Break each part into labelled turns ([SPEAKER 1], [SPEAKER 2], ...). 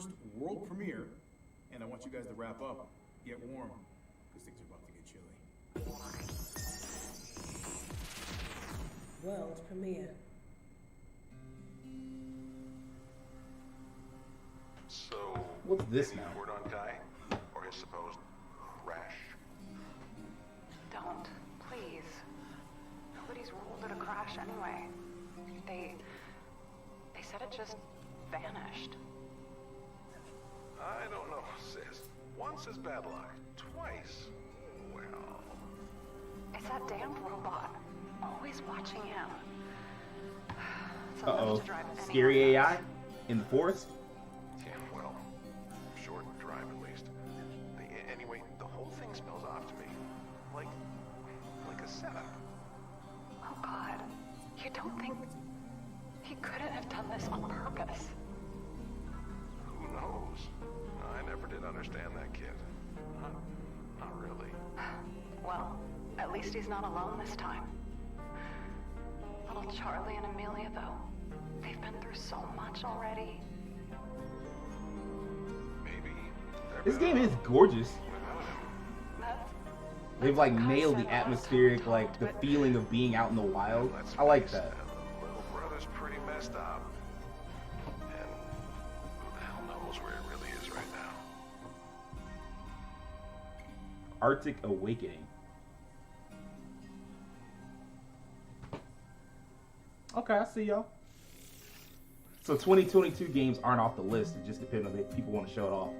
[SPEAKER 1] first world premiere, and I want you guys to wrap up, get warm, because things are about to get chilly.
[SPEAKER 2] World premiere.
[SPEAKER 3] So,
[SPEAKER 4] what's this
[SPEAKER 3] any
[SPEAKER 4] now?
[SPEAKER 3] word on Kai? Or his supposed crash?
[SPEAKER 5] Don't, please. Nobody's ruled it a crash anyway. They said it just vanished.
[SPEAKER 3] I don't know, sis. Once is bad luck. Twice. Well...
[SPEAKER 5] It's that damn robot. Always watching him. It's
[SPEAKER 4] Uh-oh.
[SPEAKER 5] enough to drive anyone
[SPEAKER 4] Scary AI?
[SPEAKER 5] nuts.
[SPEAKER 4] In the forest?
[SPEAKER 3] Yeah, well, short drive at least. Anyway, the whole thing smells off to me. Like a setup.
[SPEAKER 5] Oh God. You don't think he couldn't have done this on purpose?
[SPEAKER 3] Who knows? I never did understand that kid. Not really.
[SPEAKER 5] Well, at least he's not alone this time. Little Charlie and Amelia, though, they've been through so much already.
[SPEAKER 3] Maybe.
[SPEAKER 4] This game is gorgeous.
[SPEAKER 5] That's
[SPEAKER 4] They've like
[SPEAKER 5] what Kai
[SPEAKER 4] nailed
[SPEAKER 5] said
[SPEAKER 4] the
[SPEAKER 5] last
[SPEAKER 4] atmospheric,
[SPEAKER 5] time we
[SPEAKER 4] like
[SPEAKER 5] talked,
[SPEAKER 4] the
[SPEAKER 5] but
[SPEAKER 4] feeling of being out in the wild.
[SPEAKER 3] Let's
[SPEAKER 4] I like
[SPEAKER 3] face
[SPEAKER 4] that.
[SPEAKER 3] it, little brother's pretty messed up. And who the hell knows where it really is right now?
[SPEAKER 4] Arctic Awakening. Okay, I see y'all. So 2022 games aren't off the list. It just depends on if people want to show it off.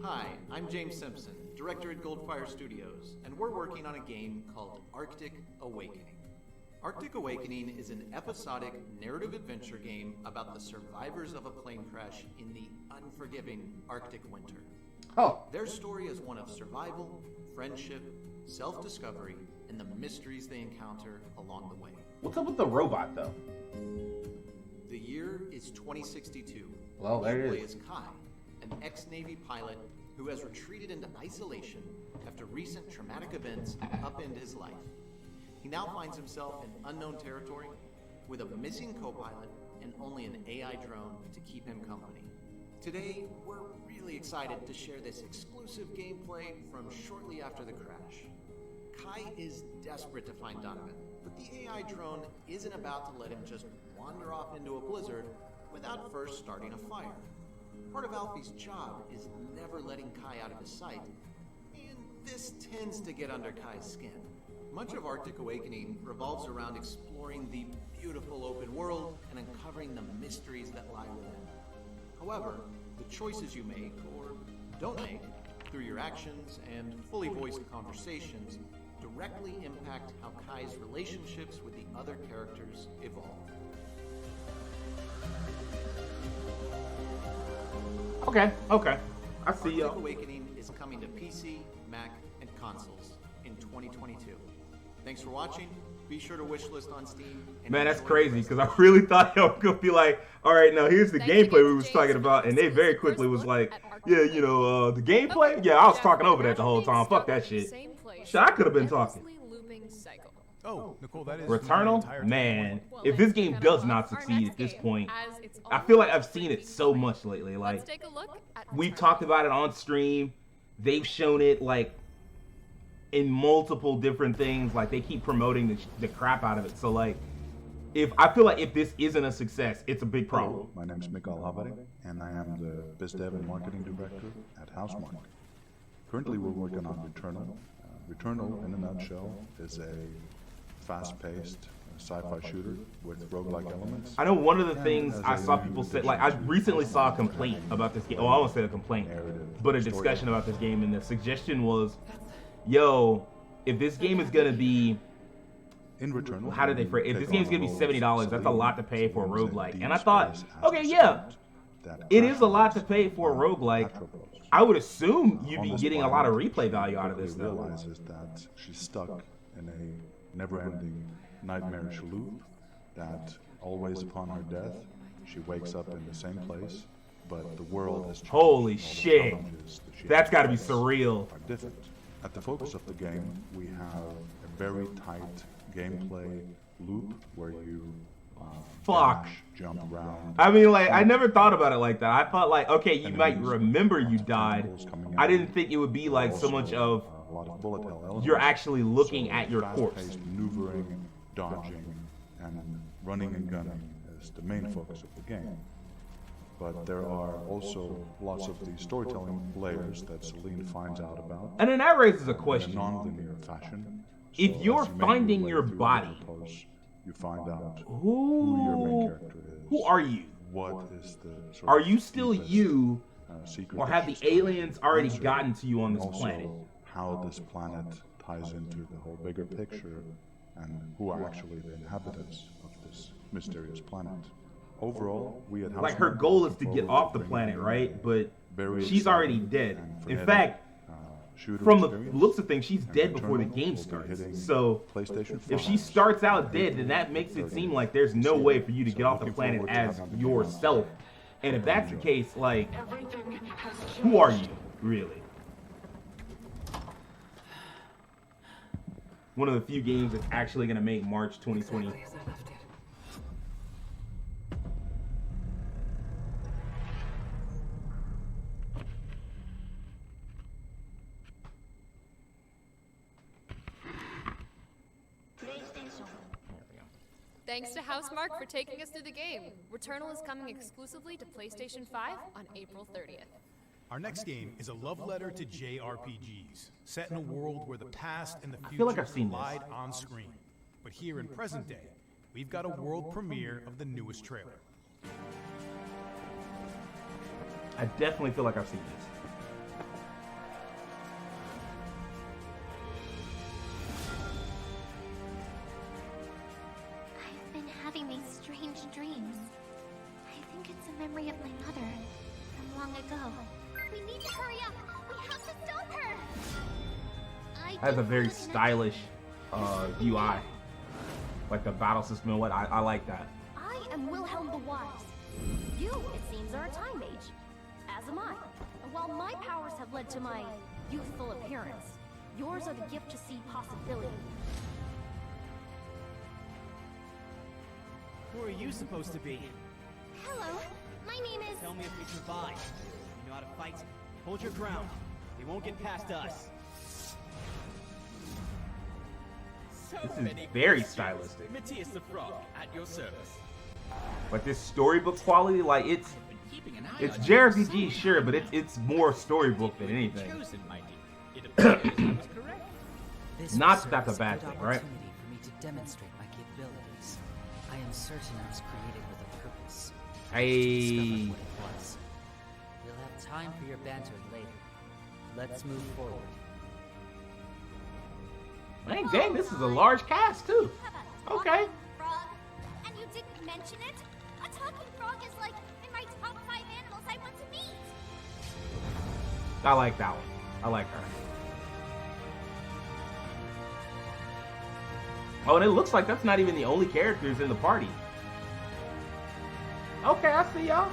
[SPEAKER 6] Hi, I'm James Simpson, director at Goldfire Studios, and we're working on a game called Arctic Awakening. Arctic Awakening is an episodic narrative adventure game about the survivors of a plane crash in the unforgiving Arctic winter.
[SPEAKER 4] Oh,
[SPEAKER 6] Their story is one of survival, friendship, self-discovery, and the mysteries they encounter along the way.
[SPEAKER 4] what's up with the robot though?
[SPEAKER 6] The year is 2062.
[SPEAKER 4] Well, there
[SPEAKER 6] You
[SPEAKER 4] it
[SPEAKER 6] play
[SPEAKER 4] is.
[SPEAKER 6] as Kai, an ex-Navy pilot who has retreated into isolation after recent traumatic events upend his life. He now finds himself in unknown territory with a missing co-pilot and only an AI drone to keep him company. Today, we're really excited to share this exclusive gameplay from shortly after the crash. Kai is desperate to find Donovan, but the AI drone isn't about to let him just wander off into a blizzard without first starting a fire. Part of Alfie's job is never letting Kai out of his sight, and this tends to get under Kai's skin. Much of Arctic Awakening revolves around exploring the beautiful open world and uncovering the mysteries that lie within. However, the choices you make or don't make through your actions and fully voiced conversations directly impact how Kai's relationships with the other characters evolve.
[SPEAKER 4] Okay, okay. I see
[SPEAKER 6] Arctic
[SPEAKER 4] y'all.
[SPEAKER 6] Awakening is coming to PC, Mac, and consoles in 2022. Thanks for watching. Be sure to wishlist on Steam. And
[SPEAKER 4] Man, that's
[SPEAKER 6] enjoy the
[SPEAKER 4] crazy
[SPEAKER 6] rest
[SPEAKER 4] because
[SPEAKER 6] of
[SPEAKER 4] I really thought y'all were gonna be like, all right, now here's the
[SPEAKER 7] Thank you
[SPEAKER 4] gameplay
[SPEAKER 7] again
[SPEAKER 4] we
[SPEAKER 7] to
[SPEAKER 4] was
[SPEAKER 7] James
[SPEAKER 4] talking
[SPEAKER 7] for
[SPEAKER 4] about,
[SPEAKER 7] this
[SPEAKER 4] and they very
[SPEAKER 7] exclusive
[SPEAKER 4] quickly
[SPEAKER 7] first
[SPEAKER 4] was
[SPEAKER 7] look
[SPEAKER 4] like,
[SPEAKER 7] at Arctic
[SPEAKER 4] yeah,
[SPEAKER 7] Awakening.
[SPEAKER 4] the gameplay.
[SPEAKER 7] Okay,
[SPEAKER 4] Yeah, I was
[SPEAKER 7] Jeff,
[SPEAKER 4] talking over that the
[SPEAKER 7] imagine
[SPEAKER 4] whole
[SPEAKER 7] being
[SPEAKER 4] time. Fuck that
[SPEAKER 7] stuck in the
[SPEAKER 4] shit.
[SPEAKER 7] same place
[SPEAKER 4] Shit, I
[SPEAKER 7] for
[SPEAKER 4] could have been
[SPEAKER 7] an
[SPEAKER 4] talking.
[SPEAKER 7] endlessly looping cycle.
[SPEAKER 1] Oh, Nicole, that is
[SPEAKER 4] Returnal, man.
[SPEAKER 7] Well,
[SPEAKER 4] If
[SPEAKER 7] then
[SPEAKER 4] this game
[SPEAKER 7] kind
[SPEAKER 4] does
[SPEAKER 7] of
[SPEAKER 4] not
[SPEAKER 7] off our
[SPEAKER 4] succeed
[SPEAKER 7] next
[SPEAKER 4] at this
[SPEAKER 7] game,
[SPEAKER 4] point,
[SPEAKER 7] as it's
[SPEAKER 4] I
[SPEAKER 7] all
[SPEAKER 4] feel like I've
[SPEAKER 7] about
[SPEAKER 4] seen it
[SPEAKER 7] freaking
[SPEAKER 4] so
[SPEAKER 7] time.
[SPEAKER 4] much lately. Like
[SPEAKER 7] Let's take a look at
[SPEAKER 4] we've
[SPEAKER 7] Returnal.
[SPEAKER 4] talked about it on stream. They've shown it like in multiple different things. Like they keep promoting the crap out of it. So like, if I feel like if this isn't a success, it's a big problem.
[SPEAKER 8] Hello, my name is Mikael Havari, and I am the Biz Dev and Marketing Director at Housemarque. Currently, we're working on Returnal. Returnal, in a nutshell, is a fast-paced sci-fi shooter with roguelike elements.
[SPEAKER 4] I know one of the things I saw people say, like I recently saw a complaint about this game. Oh, I won't say a complaint, but a discussion about this game, and the suggestion was, yo, if this game is gonna be,
[SPEAKER 8] In Returnal,
[SPEAKER 4] how did they phrase? If this game's gonna be $70, that's a lot to pay for a
[SPEAKER 8] Celine is
[SPEAKER 4] roguelike.
[SPEAKER 8] deep
[SPEAKER 4] And I thought,
[SPEAKER 8] space
[SPEAKER 4] okay,
[SPEAKER 8] as
[SPEAKER 4] yeah,
[SPEAKER 8] that
[SPEAKER 4] it is a lot to
[SPEAKER 8] crashes
[SPEAKER 4] pay for a
[SPEAKER 8] on
[SPEAKER 4] roguelike.
[SPEAKER 8] Atropos.
[SPEAKER 4] I would assume you'd
[SPEAKER 8] On
[SPEAKER 4] be
[SPEAKER 8] this
[SPEAKER 4] getting a lot of
[SPEAKER 8] planet,
[SPEAKER 4] replay
[SPEAKER 8] she
[SPEAKER 4] value out of this,
[SPEAKER 8] quickly
[SPEAKER 4] though.
[SPEAKER 8] realizes that she's stuck in a never-ending nightmarish loop, that always upon her death, she wakes up in the same place, but the world has changed.
[SPEAKER 4] Holy
[SPEAKER 8] All the
[SPEAKER 4] shit.
[SPEAKER 8] challenges that she
[SPEAKER 4] That's
[SPEAKER 8] has
[SPEAKER 4] got to be
[SPEAKER 8] to face
[SPEAKER 4] surreal.
[SPEAKER 8] are different. At the focus of the game, we have a very tight gameplay loop where you
[SPEAKER 4] Fuck.
[SPEAKER 8] dash, jump around.
[SPEAKER 4] I mean, like, I never thought about it like that. I thought, like, okay, you
[SPEAKER 8] Enemies,
[SPEAKER 4] might remember you
[SPEAKER 8] lots of
[SPEAKER 4] died.
[SPEAKER 8] tentacles coming
[SPEAKER 4] I
[SPEAKER 8] out.
[SPEAKER 4] didn't think it would be like so much of
[SPEAKER 8] A lot of bullet hell elements.
[SPEAKER 4] you're actually looking
[SPEAKER 8] So
[SPEAKER 4] at your corpse.
[SPEAKER 8] fast-paced maneuvering, dodging, and running and gunning is the main focus of the game. But there are also lots of the storytelling layers that Celine finds out about
[SPEAKER 4] And then that raises a
[SPEAKER 8] in a
[SPEAKER 4] question.
[SPEAKER 8] non-linear fashion.
[SPEAKER 4] If
[SPEAKER 8] So
[SPEAKER 4] you're
[SPEAKER 8] as you make
[SPEAKER 4] finding
[SPEAKER 8] way
[SPEAKER 4] your
[SPEAKER 8] through the
[SPEAKER 4] body,
[SPEAKER 8] posts, you find out who your main
[SPEAKER 4] Who
[SPEAKER 8] character is.
[SPEAKER 4] who are you?
[SPEAKER 8] What is the sort
[SPEAKER 4] Are
[SPEAKER 8] of
[SPEAKER 4] you still
[SPEAKER 8] deepest,
[SPEAKER 4] you,
[SPEAKER 8] secret
[SPEAKER 4] or
[SPEAKER 8] that
[SPEAKER 4] have the
[SPEAKER 8] she's trying to
[SPEAKER 4] aliens already
[SPEAKER 8] answer,
[SPEAKER 4] gotten to you on
[SPEAKER 8] and
[SPEAKER 4] this
[SPEAKER 8] also
[SPEAKER 4] planet?
[SPEAKER 8] how this planet ties into the whole bigger picture, and who are actually the inhabitants of this mysterious planet. Overall, we at
[SPEAKER 4] Like, her
[SPEAKER 8] Housemarque
[SPEAKER 4] goal
[SPEAKER 8] are
[SPEAKER 4] is to
[SPEAKER 8] looking
[SPEAKER 4] get
[SPEAKER 8] forward
[SPEAKER 4] off the
[SPEAKER 8] bringing
[SPEAKER 4] planet,
[SPEAKER 8] you
[SPEAKER 4] right?
[SPEAKER 8] a
[SPEAKER 4] But
[SPEAKER 8] very
[SPEAKER 4] she's already
[SPEAKER 8] exciting
[SPEAKER 4] dead.
[SPEAKER 8] and
[SPEAKER 4] In
[SPEAKER 8] frenetic,
[SPEAKER 4] fact,
[SPEAKER 8] shooter
[SPEAKER 4] from the
[SPEAKER 8] experience.
[SPEAKER 4] looks of things, she's
[SPEAKER 8] And
[SPEAKER 4] dead before the
[SPEAKER 8] Returnal
[SPEAKER 4] game
[SPEAKER 8] will be
[SPEAKER 4] starts.
[SPEAKER 8] hitting
[SPEAKER 4] So
[SPEAKER 8] PlayStation
[SPEAKER 4] if she
[SPEAKER 8] 5
[SPEAKER 4] starts out
[SPEAKER 8] on
[SPEAKER 4] dead,
[SPEAKER 8] April
[SPEAKER 4] then that makes it
[SPEAKER 8] 30th
[SPEAKER 4] seem like there's no
[SPEAKER 8] this
[SPEAKER 4] way
[SPEAKER 8] year.
[SPEAKER 4] for you to
[SPEAKER 8] So
[SPEAKER 4] get off the
[SPEAKER 8] looking
[SPEAKER 4] planet
[SPEAKER 8] forward to
[SPEAKER 4] as
[SPEAKER 8] having the game
[SPEAKER 4] yourself. And if that's the
[SPEAKER 8] Enjoy.
[SPEAKER 4] case, like, who are you, really? One of the few games that's actually going to make March 2020.
[SPEAKER 7] Thanks to Housemarque for taking us through the game. Returnal is coming exclusively to PlayStation 5 on April 30th.
[SPEAKER 1] Our next game is a love letter to JRPGs, set in a world where the past and the future
[SPEAKER 4] feel like I've seen this.
[SPEAKER 1] collide on screen. But here in present day, we've got a world premiere of the newest trailer.
[SPEAKER 4] I definitely feel like I've seen this.
[SPEAKER 2] I've been having these strange dreams. I think it's a memory of my mother from long ago. We need to hurry up. We have to stop her.
[SPEAKER 4] Has a very stylish UI. Like the battle system and what I like that.
[SPEAKER 2] I am Wilhelm the Wise. You, it seems, are a time mage. As am I. And while my powers have led to my youthful appearance, yours are the gift to see possibility.
[SPEAKER 9] Who are you supposed to be?
[SPEAKER 2] Hello, my name is...
[SPEAKER 9] Tell me if we survive. You know how to fight. Hold your ground. They won't get past us.
[SPEAKER 4] This is very stylistic.
[SPEAKER 10] Matthias the Frog, at your service.
[SPEAKER 4] But this storybook quality, like it's
[SPEAKER 10] Keeping an eye
[SPEAKER 4] it's
[SPEAKER 10] on you.
[SPEAKER 4] JRPG, sure, but it's more storybook than anything.
[SPEAKER 10] Chosen, my dear. It appears I was correct.
[SPEAKER 11] This
[SPEAKER 4] Not
[SPEAKER 11] will
[SPEAKER 4] that that's
[SPEAKER 11] serve
[SPEAKER 4] a
[SPEAKER 11] as
[SPEAKER 4] bad
[SPEAKER 11] good
[SPEAKER 4] thing, right?
[SPEAKER 11] opportunity for me to demonstrate my capabilities. I am certain I was created with a purpose.
[SPEAKER 4] Hey.
[SPEAKER 11] Discover what it was. We'll have time for your banter later. Let's move forward.
[SPEAKER 4] Man, dang, this is a large cast too. Okay.
[SPEAKER 2] Frog. And you didn't mention it? A talking frog is like in my top 5 animals I want to meet.
[SPEAKER 4] I like that one. I like her. Oh, and it looks like that's not even the only characters in the party. Okay, I see y'all.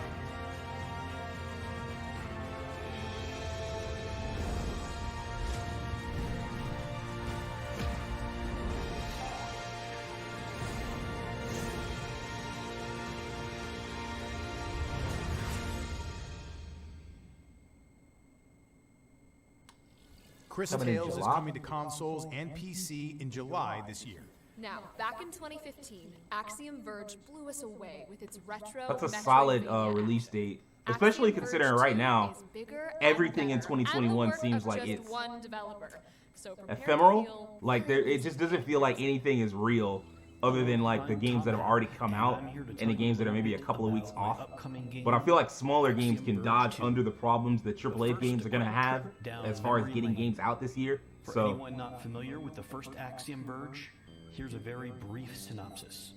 [SPEAKER 1] Chris
[SPEAKER 4] Coming in
[SPEAKER 1] Tales is
[SPEAKER 4] July?
[SPEAKER 1] coming to consoles and PC in July this year.
[SPEAKER 7] Now, back in 2015, Axiom Verge blew us away with its retro.
[SPEAKER 4] That's a
[SPEAKER 7] Metroidvania
[SPEAKER 4] solid
[SPEAKER 7] action.
[SPEAKER 4] release date, especially
[SPEAKER 7] Axiom
[SPEAKER 4] considering
[SPEAKER 7] Verge
[SPEAKER 4] right
[SPEAKER 7] 2
[SPEAKER 4] now
[SPEAKER 7] is bigger
[SPEAKER 4] everything in
[SPEAKER 7] and better, and the
[SPEAKER 4] 2021
[SPEAKER 7] work
[SPEAKER 4] seems
[SPEAKER 7] of
[SPEAKER 4] like
[SPEAKER 7] just
[SPEAKER 4] it's
[SPEAKER 7] one developer. So prepare to
[SPEAKER 4] ephemeral.
[SPEAKER 7] feel
[SPEAKER 4] Like there, it just doesn't feel like anything is real, other than like the games that have already come out and the games that are maybe a couple of weeks off. But I feel like smaller games can dodge under the problems that AAA games are gonna have as far as getting games out this year.
[SPEAKER 12] For
[SPEAKER 4] So
[SPEAKER 12] anyone not familiar with the first Axiom Verge, here's a very brief synopsis.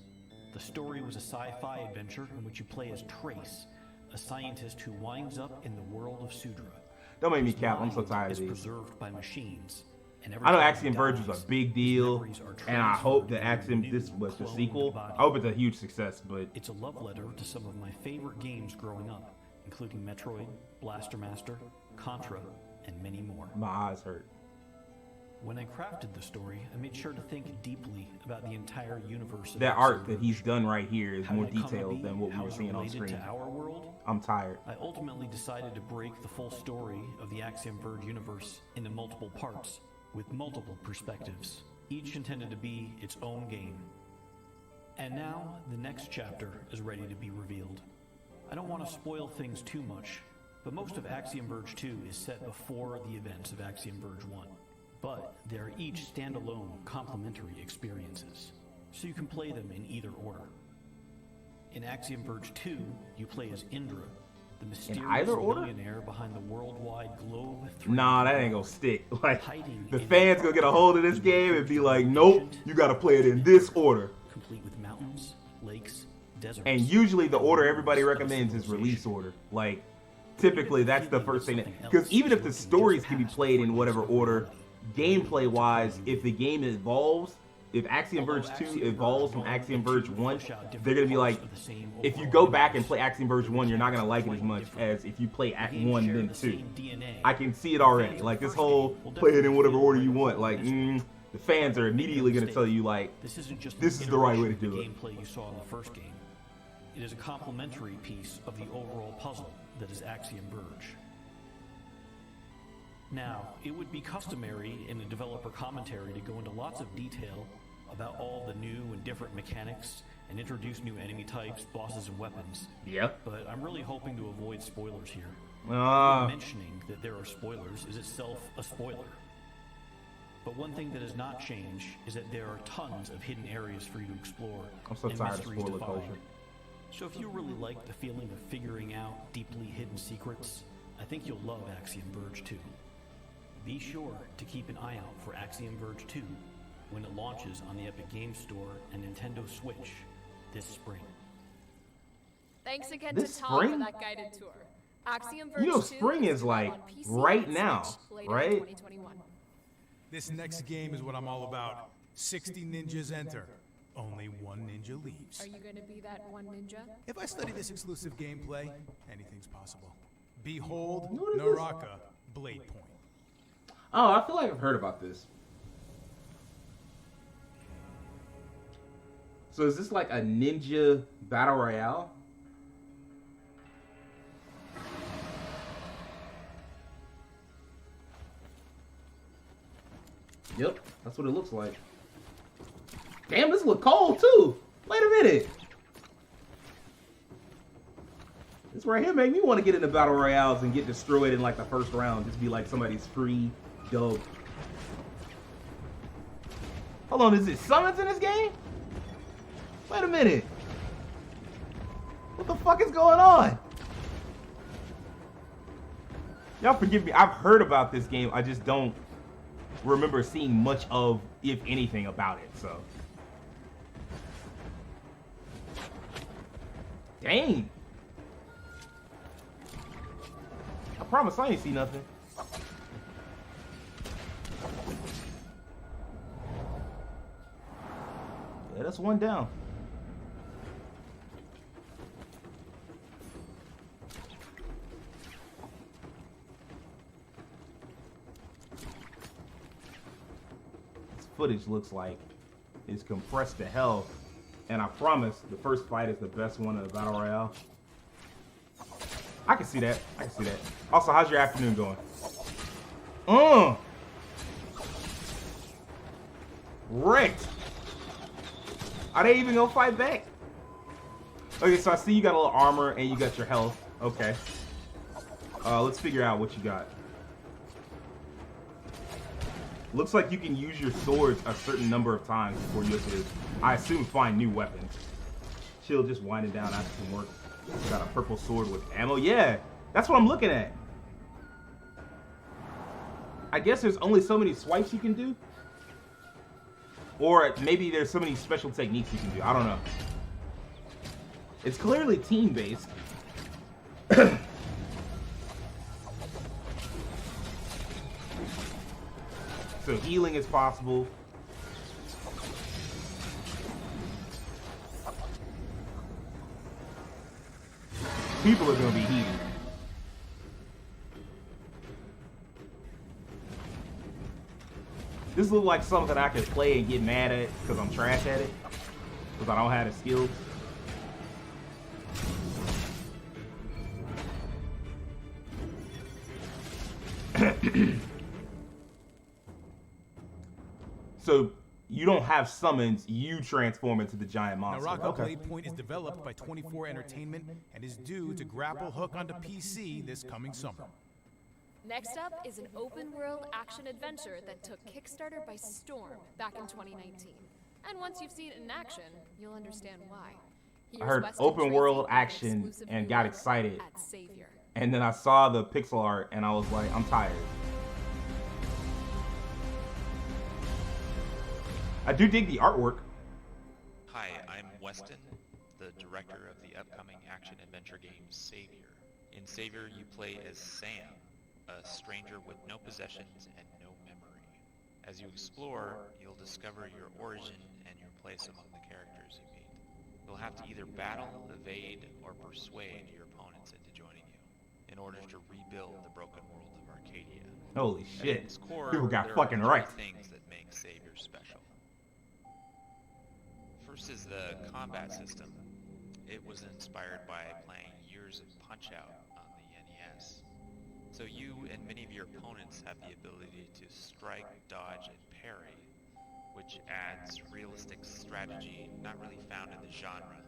[SPEAKER 12] The story was a sci-fi adventure in which you play as Trace, a scientist who winds up in the world of Sudra.
[SPEAKER 4] don't make me
[SPEAKER 12] His
[SPEAKER 4] cap. I'm so
[SPEAKER 12] mind
[SPEAKER 4] tired
[SPEAKER 12] is
[SPEAKER 4] of these.
[SPEAKER 12] preserved by machines, and every
[SPEAKER 4] I know
[SPEAKER 12] time he
[SPEAKER 4] Axiom Verge was
[SPEAKER 12] dies,
[SPEAKER 4] a big
[SPEAKER 12] his
[SPEAKER 4] deal,
[SPEAKER 12] memories are
[SPEAKER 4] and I hope
[SPEAKER 12] transferred
[SPEAKER 4] that
[SPEAKER 12] into a
[SPEAKER 4] Axiom
[SPEAKER 12] new
[SPEAKER 4] this was the
[SPEAKER 12] cloned
[SPEAKER 4] sequel.
[SPEAKER 12] body.
[SPEAKER 4] I hope it's a huge success, but
[SPEAKER 12] It's a love letter to some of my favorite games growing up, including Metroid, Blaster Master, Contra, and many more.
[SPEAKER 4] my eyes hurt.
[SPEAKER 12] When I crafted the story, I made sure to think deeply about the entire universe of
[SPEAKER 4] That
[SPEAKER 12] Axiom
[SPEAKER 4] art that
[SPEAKER 12] Verge.
[SPEAKER 4] he's done right here is
[SPEAKER 12] How
[SPEAKER 4] more
[SPEAKER 12] did it come to
[SPEAKER 4] detailed
[SPEAKER 12] be?
[SPEAKER 4] than what we
[SPEAKER 12] How
[SPEAKER 4] were
[SPEAKER 12] is it
[SPEAKER 4] seeing on
[SPEAKER 12] related
[SPEAKER 4] screen.
[SPEAKER 12] to our world?
[SPEAKER 4] I'm tired.
[SPEAKER 12] I ultimately decided to break the full story of the Axiom Verge universe into multiple parts, with multiple perspectives, each intended to be its own game. And now, the next chapter is ready to be revealed. I don't want to spoil things too much, but most of Axiom Verge 2 is set before the events of Axiom Verge 1. But they're each standalone, complementary experiences, so you can play them in either order. In Axiom Verge 2, you play as Indra, the mysterious
[SPEAKER 4] either order?
[SPEAKER 12] millionaire behind the worldwide Globe 3.
[SPEAKER 4] Nah, that ain't gonna stick. Like, the fans gonna get a hold of this game and be like, nope, you gotta play it in this order.
[SPEAKER 12] Complete with mountains, lakes, deserts.
[SPEAKER 4] And usually the order everybody recommends is release order. Like, typically that's the first thing that, because even if the stories can be played in whatever order, gameplay wise, if the game evolves, if Axiom Verge 2 evolves from Axiom Verge 1, they're gonna be like, if you go back and play Axiom Verge 1, you're not gonna like it as much as if you play Act 1 then 2. I can see it already. Like, this whole play it in whatever order you want, like, the fans are immediately gonna tell you, like,
[SPEAKER 12] this
[SPEAKER 4] is the right way to do it.
[SPEAKER 12] Gameplay you saw in the first game. It is a complementary piece of the overall puzzle that is Axiom Verge. Now, it would be customary in a developer commentary to go into lots of detail about all the new and different mechanics and introduce new enemy types, bosses, and weapons.
[SPEAKER 4] Yep.
[SPEAKER 12] But I'm really hoping to avoid spoilers here.
[SPEAKER 4] Ah.
[SPEAKER 12] Mentioning that there are spoilers is itself a spoiler. But one thing that does not change is that there are tons of hidden areas for you to explore.
[SPEAKER 4] I'm so
[SPEAKER 12] and
[SPEAKER 4] tired of
[SPEAKER 12] mysteries to
[SPEAKER 4] spoiler
[SPEAKER 12] find.
[SPEAKER 4] culture.
[SPEAKER 12] So if you really like the feeling of figuring out deeply hidden secrets, I think you'll love Axiom Verge 2. Be sure to keep an eye out for Axiom Verge 2 when it launches on the Epic Games Store and Nintendo Switch this spring.
[SPEAKER 7] Thanks again
[SPEAKER 4] This
[SPEAKER 7] to Tom
[SPEAKER 4] spring?
[SPEAKER 7] for that guided tour. Axiom Verge
[SPEAKER 4] You know,
[SPEAKER 7] 2
[SPEAKER 4] spring is like
[SPEAKER 7] on PC
[SPEAKER 4] right
[SPEAKER 7] and
[SPEAKER 4] now,
[SPEAKER 7] Switch later in
[SPEAKER 4] right?
[SPEAKER 7] 2021.
[SPEAKER 1] This next game is what I'm all about. 60 ninjas enter. Only one ninja leaves.
[SPEAKER 7] Are you going to be that one ninja?
[SPEAKER 1] If I study this exclusive gameplay, anything's possible. Behold,
[SPEAKER 4] What is
[SPEAKER 1] Naraka, Blade Point.
[SPEAKER 4] Oh, I feel like I've heard about this. So is this like a ninja battle royale? Yep, that's what it looks like. Damn, this look cold too. Wait a minute. This right here make me want to get into battle royales and get destroyed in like the first round. Just be like somebody's free dope. Hold on, is it summons in this game? Wait a minute. What the fuck is going on? Y'all forgive me. I've heard about this game. I just don't remember seeing much of, if anything, about it. So. Dang. I promise I ain't see nothing. Yeah, that's one down. This footage looks like it's compressed to hell. And I promise the first fight is the best one in the Battle Royale. I can see that. I can see that. Also, how's your afternoon going? Wrecked. Are they even gonna fight back? Okay, so I see you got a little armor and you got your health. Okay. Let's figure out what you got. Looks like you can use your swords a certain number of times before you have to, I assume, find new weapons. Chill, just winding down after some work. Got a purple sword with ammo. Yeah, that's what I'm looking at. I guess there's only so many swipes you can do. Or maybe there's so many special techniques you can do. I don't know. It's clearly team-based. So healing is possible. People are gonna be heated. This looks like something I could play and get mad at because I'm trash at it. Because I don't have the skills. So you don't have summons, you transform into the giant monster.
[SPEAKER 1] Naraka
[SPEAKER 4] Okay.
[SPEAKER 1] Blade Point is developed by 24 Entertainment and is due to grapple hook onto PC this coming summer.
[SPEAKER 7] Next up is an open-world action-adventure that took Kickstarter by storm back in 2019. And once you've seen it in action, you'll understand why.
[SPEAKER 4] I heard open world action and got excited.
[SPEAKER 7] At Savior.
[SPEAKER 4] And then I saw the pixel art and I was like, I'm tired. I do dig the artwork.
[SPEAKER 13] Hi, I'm Weston, the director of the upcoming action-adventure game Savior. In Savior, you play as Sam, a stranger with no possessions and no memory. As you explore, you'll discover your origin and your place among the characters you meet. You'll have to either battle, evade, or persuade your opponents into joining you in order to rebuild the broken world of Arcadia.
[SPEAKER 4] Holy shit.
[SPEAKER 13] At its core,
[SPEAKER 4] People got
[SPEAKER 13] there
[SPEAKER 4] fucking
[SPEAKER 13] are
[SPEAKER 4] right.
[SPEAKER 13] three things that make Savior special. First is the combat system. It was inspired by playing years of Punch-Out on the NES. So you and many of your opponents have the ability to strike, dodge, and parry, which adds realistic strategy not really found in the genre.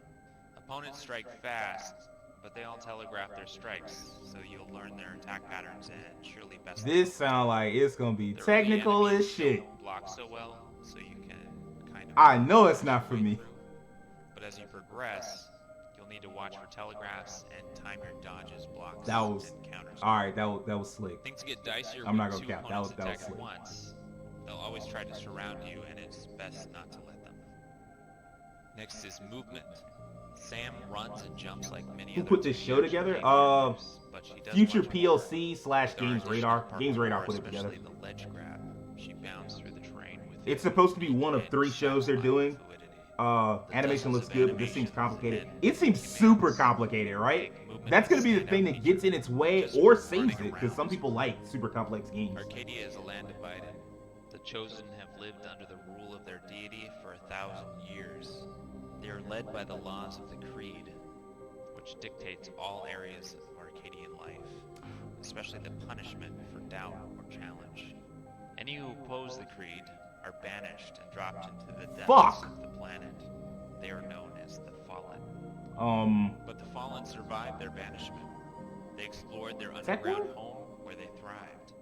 [SPEAKER 13] Opponents strike fast, but they all telegraph their strikes, so you'll learn their attack patterns and surely best.
[SPEAKER 4] This sound like it's gonna be technical as shit.
[SPEAKER 13] Block so well, so you can kind of.
[SPEAKER 4] I know it's not for me.
[SPEAKER 13] But as you progress, you'll need to watch for telegraphs and time your dodges, blocks,
[SPEAKER 4] That was
[SPEAKER 13] and counters.
[SPEAKER 4] alright, that was slick.
[SPEAKER 13] Things get dicier
[SPEAKER 4] I'm not
[SPEAKER 13] when
[SPEAKER 4] gonna
[SPEAKER 13] two
[SPEAKER 4] count. That was
[SPEAKER 13] opponents attack
[SPEAKER 4] slick.
[SPEAKER 13] at once. They'll always try to surround you, and it's best not to let them. Next is movement. Sam runs and jumps like many
[SPEAKER 4] Who
[SPEAKER 13] other
[SPEAKER 4] put this show together?
[SPEAKER 13] characters, but she does
[SPEAKER 4] Future
[SPEAKER 13] much more.
[SPEAKER 4] PLC slash
[SPEAKER 13] With our
[SPEAKER 4] Games
[SPEAKER 13] additional
[SPEAKER 4] Radar. Games Radar
[SPEAKER 13] parkour,
[SPEAKER 4] put it together.
[SPEAKER 13] especially the ledge grab. She bounced through the terrain with
[SPEAKER 4] It's supposed to be one of 3 shows they're doing. Animation looks good, but this seems complicated. It seems super complicated, right? That's gonna be the thing that gets in its way or saves it, because some people like super complex games.
[SPEAKER 13] Arcadia is a land divided. The Chosen have lived under the rule of their deity for 1,000 years. They are led by the laws of the Creed, which dictates all areas of Arcadian life, especially the punishment for doubt or challenge. Any who oppose the Creed are banished and dropped into the depths of the planet. They are known as the Fallen. But the Fallen survived their banishment. They explored their underground home where they thrived.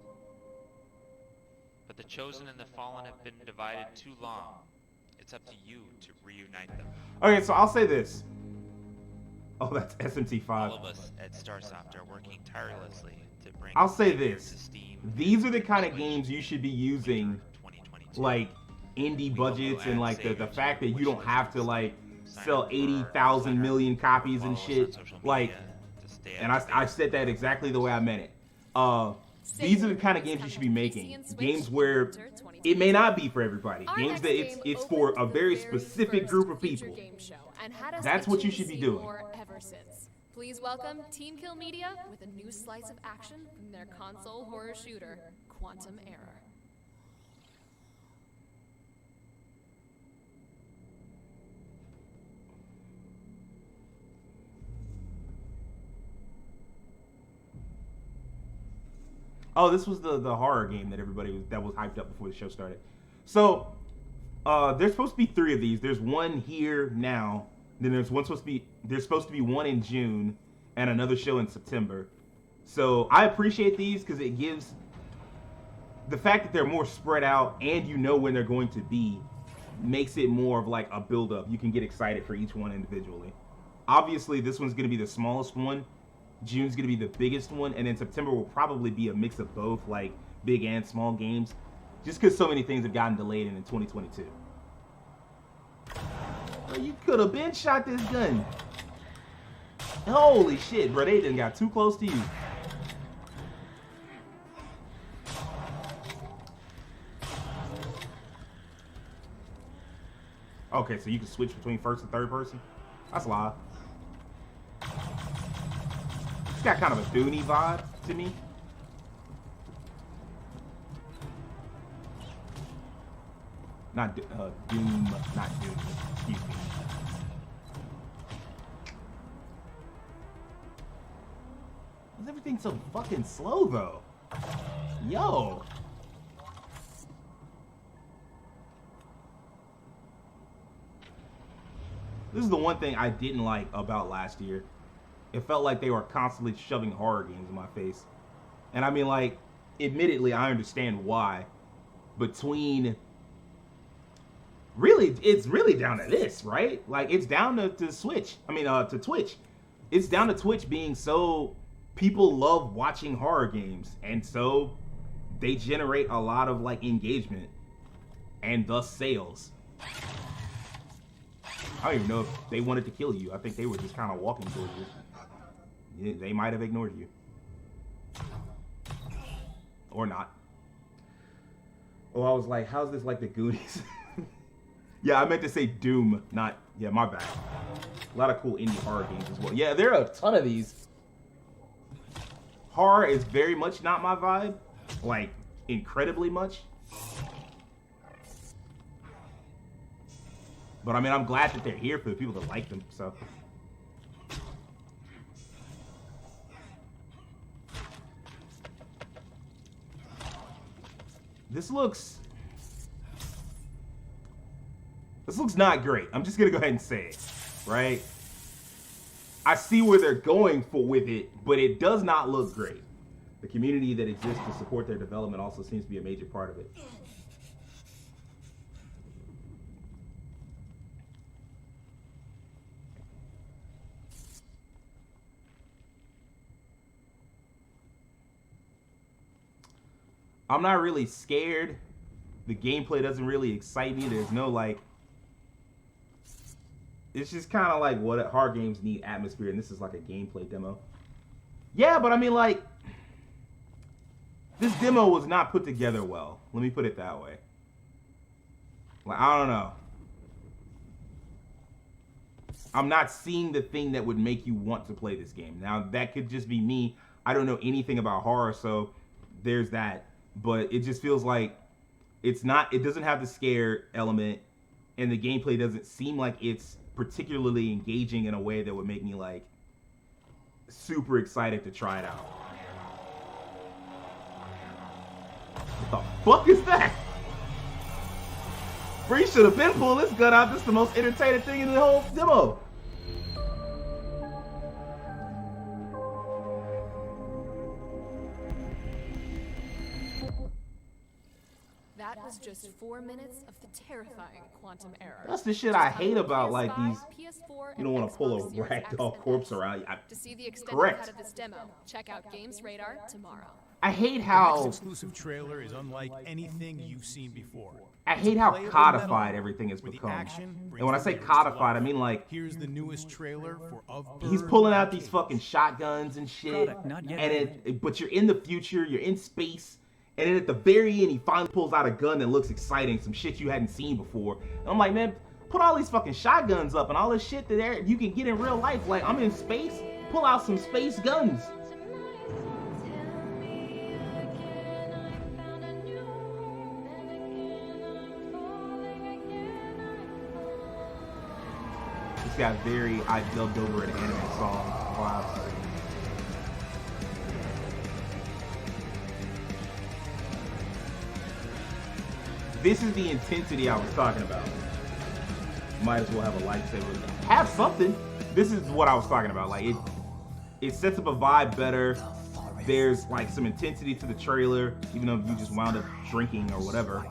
[SPEAKER 13] But the Chosen and the Fallen have been divided too long. It's up to you to reunite them.
[SPEAKER 4] Okay, so I'll say this. Oh, that's SMT5.
[SPEAKER 13] All of us at Starsoft are working tirelessly to bring.
[SPEAKER 4] I'll say this. These are the kind of games you should be using, like indie budgets and like the fact that you don't have to like sell 80,000 million copies and shit. Like, and I said that exactly the way I meant it. These are the kind of games you should be making. Games where it may not be for everybody. Games that it's for a very specific group of people. That's what you should be doing.
[SPEAKER 7] Ever since. Please welcome Team Kill Media with a new slice of action from their console horror shooter, Quantum Error.
[SPEAKER 4] Oh, this was the horror game that that was hyped up before the show started. So there's supposed to be 3 of these. There's one here now. Then there's supposed to be one in June and another show in September. So I appreciate these because it gives the fact that they're more spread out and you know when they're going to be makes it more of like a build up. You can get excited for each one individually. Obviously, this one's going to be the smallest one. June's going to be the biggest one, and then September will probably be a mix of both, like big and small games, just because so many things have gotten delayed in 2022. Well, you could have been shot this gun. Holy shit, bro, they done got too close to you. Okay, so you can switch between first and third person? That's live. It's got kind of a Dooney vibe to me. Not Doom. Not Doom. Excuse me. Why is everything so fucking slow though? Yo. This is the one thing I didn't like about last year. It felt like they were constantly shoving horror games in my face. And I mean, like, admittedly, I understand why. Between... Really, it's really down to this, right? Like, it's down to Switch. I mean, to Twitch. It's down to Twitch being so... People love watching horror games. And so, they generate a lot of, like, engagement. And thus, sales. I don't even know if they wanted to kill you. I think they were just kind of walking towards you. They might have ignored you. Or not. Oh, I was like, how's this like the Goonies? Yeah, I meant to say Doom, not... Yeah, my bad. A lot of cool indie horror games as well. Yeah, there are a ton of these. Horror is very much not my vibe. Like, incredibly much. But I mean, I'm glad that they're here for the people that like them, so. This looks not great. I'm just gonna go ahead and say it, right? I see where they're going with it, but it does not look great. The community that exists to support their development also seems to be a major part of it. I'm not really scared. The gameplay doesn't really excite me. There's no, like... It's just kind of like what horror games need, atmosphere, and this is like a gameplay demo. Yeah, but I mean, like... This demo was not put together well. Let me put it that way. Like, I don't know. I'm not seeing the thing that would make you want to play this game. Now, that could just be me. I don't know anything about horror, so there's that. But it just feels like it doesn't have the scare element, and the gameplay doesn't seem like it's particularly engaging in a way that would make me like super excited to try it out. What the fuck is that? Bree should have been pulling this gun out. This is the most entertaining thing in the whole demo.
[SPEAKER 7] That was just 4 minutes of the terrifying quantum error.
[SPEAKER 4] That's the shit I hate about like these. You don't want to pull a ragdoll corpse around.
[SPEAKER 7] To see the extended cut of this demo, check out Games Radar tomorrow.
[SPEAKER 4] I hate how
[SPEAKER 1] the exclusive trailer is unlike anything you've seen before.
[SPEAKER 4] I hate how codified everything has become. And when I say codified, I mean like
[SPEAKER 1] here's the newest trailer for
[SPEAKER 4] he's pulling out these fucking shotguns and shit. But you're in the future, you're in space. And then at the very end, he finally pulls out a gun that looks exciting, some shit you hadn't seen before. And I'm like, man, put all these fucking shotguns up and all this shit that you can get in real life. Like, I'm in space, pull out some space guns. It's got very I dubbed over an anime song vibes. This is the intensity I was talking about. Might as well have a lightsaber. Have something. This is what I was talking about. Like it sets up a vibe better. There's like some intensity to the trailer, even though you just wound up drinking or whatever.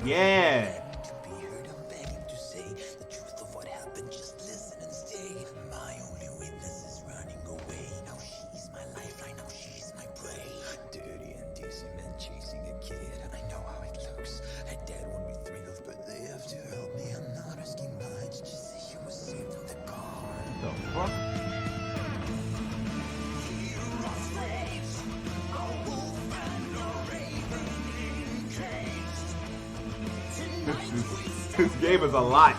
[SPEAKER 4] Yeah. This game is a lot.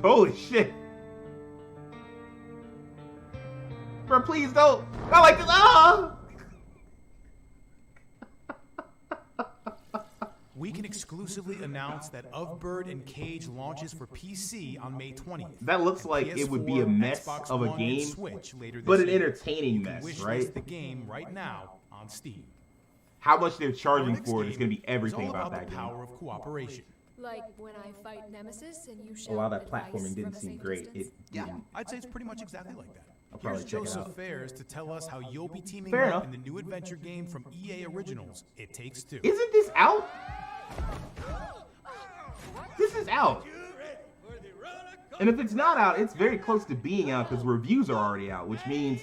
[SPEAKER 4] Holy shit. Bro, please don't. Not like this. Ah!
[SPEAKER 1] We can exclusively announce that Ofbird and Cage launches for PC on May 20th.
[SPEAKER 4] That looks like it would be a mess
[SPEAKER 1] Xbox
[SPEAKER 4] of a
[SPEAKER 1] One,
[SPEAKER 4] game,
[SPEAKER 1] and Switch later this
[SPEAKER 4] but an
[SPEAKER 1] year.
[SPEAKER 4] entertaining
[SPEAKER 1] You can
[SPEAKER 4] mess,
[SPEAKER 1] wishlist
[SPEAKER 4] right?
[SPEAKER 1] the game right now on Steam.
[SPEAKER 4] How much they're charging
[SPEAKER 1] Our next
[SPEAKER 4] for it is going to be
[SPEAKER 1] game
[SPEAKER 4] everything
[SPEAKER 1] is all
[SPEAKER 4] about that
[SPEAKER 1] the
[SPEAKER 4] game.
[SPEAKER 1] power of cooperation.
[SPEAKER 7] Like when I fight Nemesis and you
[SPEAKER 4] A
[SPEAKER 7] shout
[SPEAKER 4] lot of that
[SPEAKER 7] advice
[SPEAKER 4] platforming didn't
[SPEAKER 7] from a
[SPEAKER 4] seem
[SPEAKER 7] safe
[SPEAKER 4] great.
[SPEAKER 7] distance?
[SPEAKER 1] Yeah, I'd say it's pretty much exactly like that.
[SPEAKER 4] I'll probably
[SPEAKER 1] Here's
[SPEAKER 4] check it
[SPEAKER 1] Joseph
[SPEAKER 4] out.
[SPEAKER 1] Fares to tell us how you'll be teaming
[SPEAKER 4] Fair
[SPEAKER 1] up
[SPEAKER 4] enough.
[SPEAKER 1] in the new adventure game from EA Originals, It Takes Two.
[SPEAKER 4] Isn't this out? This is out. And if it's not out, it's very close to being out because reviews are already out, which means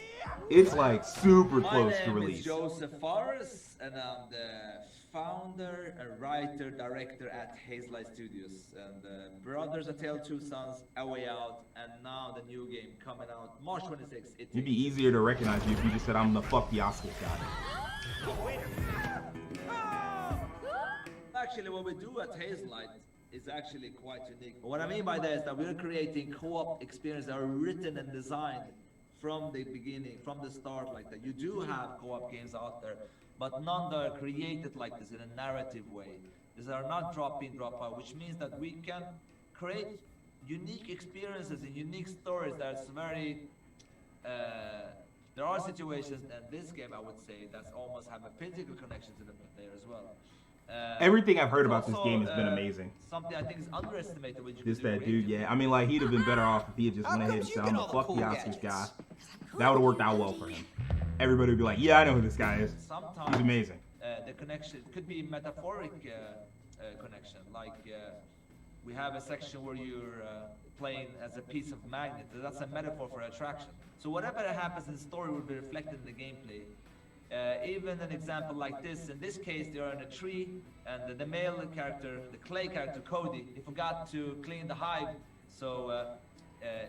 [SPEAKER 4] it's like super close to
[SPEAKER 14] My name
[SPEAKER 4] release.
[SPEAKER 14] is Joseph Fares, and I'm the founder, and writer, director at Hazelight Studios. And Brothers A Tale of Two Sons, A Way Out, and now the new game coming out March 26th.
[SPEAKER 4] It'd be easier to recognize you if you just said, I'm the fuck the Oscars guy.
[SPEAKER 14] Actually, what we do at Hazelight is actually quite unique. What I mean by that is that we're creating co-op experiences that are written and designed from the beginning, from the start like that. You do have co-op games out there, but none that are created like this in a narrative way. These are not drop-in, drop-out, which means that we can create unique experiences and unique stories that's very... there are situations in this game, I would say, that's almost have a physical connection to the player as well.
[SPEAKER 4] Everything I've heard about this
[SPEAKER 14] also,
[SPEAKER 4] game has been amazing.
[SPEAKER 14] Something I think is underestimated when you
[SPEAKER 4] This
[SPEAKER 14] can do
[SPEAKER 4] that dude, yeah. I mean, like, he'd have been better off if he had just went ahead and said, I'm the fuck the Oscars guy. That would have worked out well for him. Everybody would be like, yeah, I know who this guy is.
[SPEAKER 14] Sometimes
[SPEAKER 4] He's amazing.
[SPEAKER 14] The connection could be metaphoric connection. Like we have a section where you're playing as a piece of magnet. That's a metaphor for attraction. So whatever happens in the story will be reflected in the gameplay. Even an example like this, in this case they are in a tree, and the male character, the clay character Cody, he forgot to clean the hive, so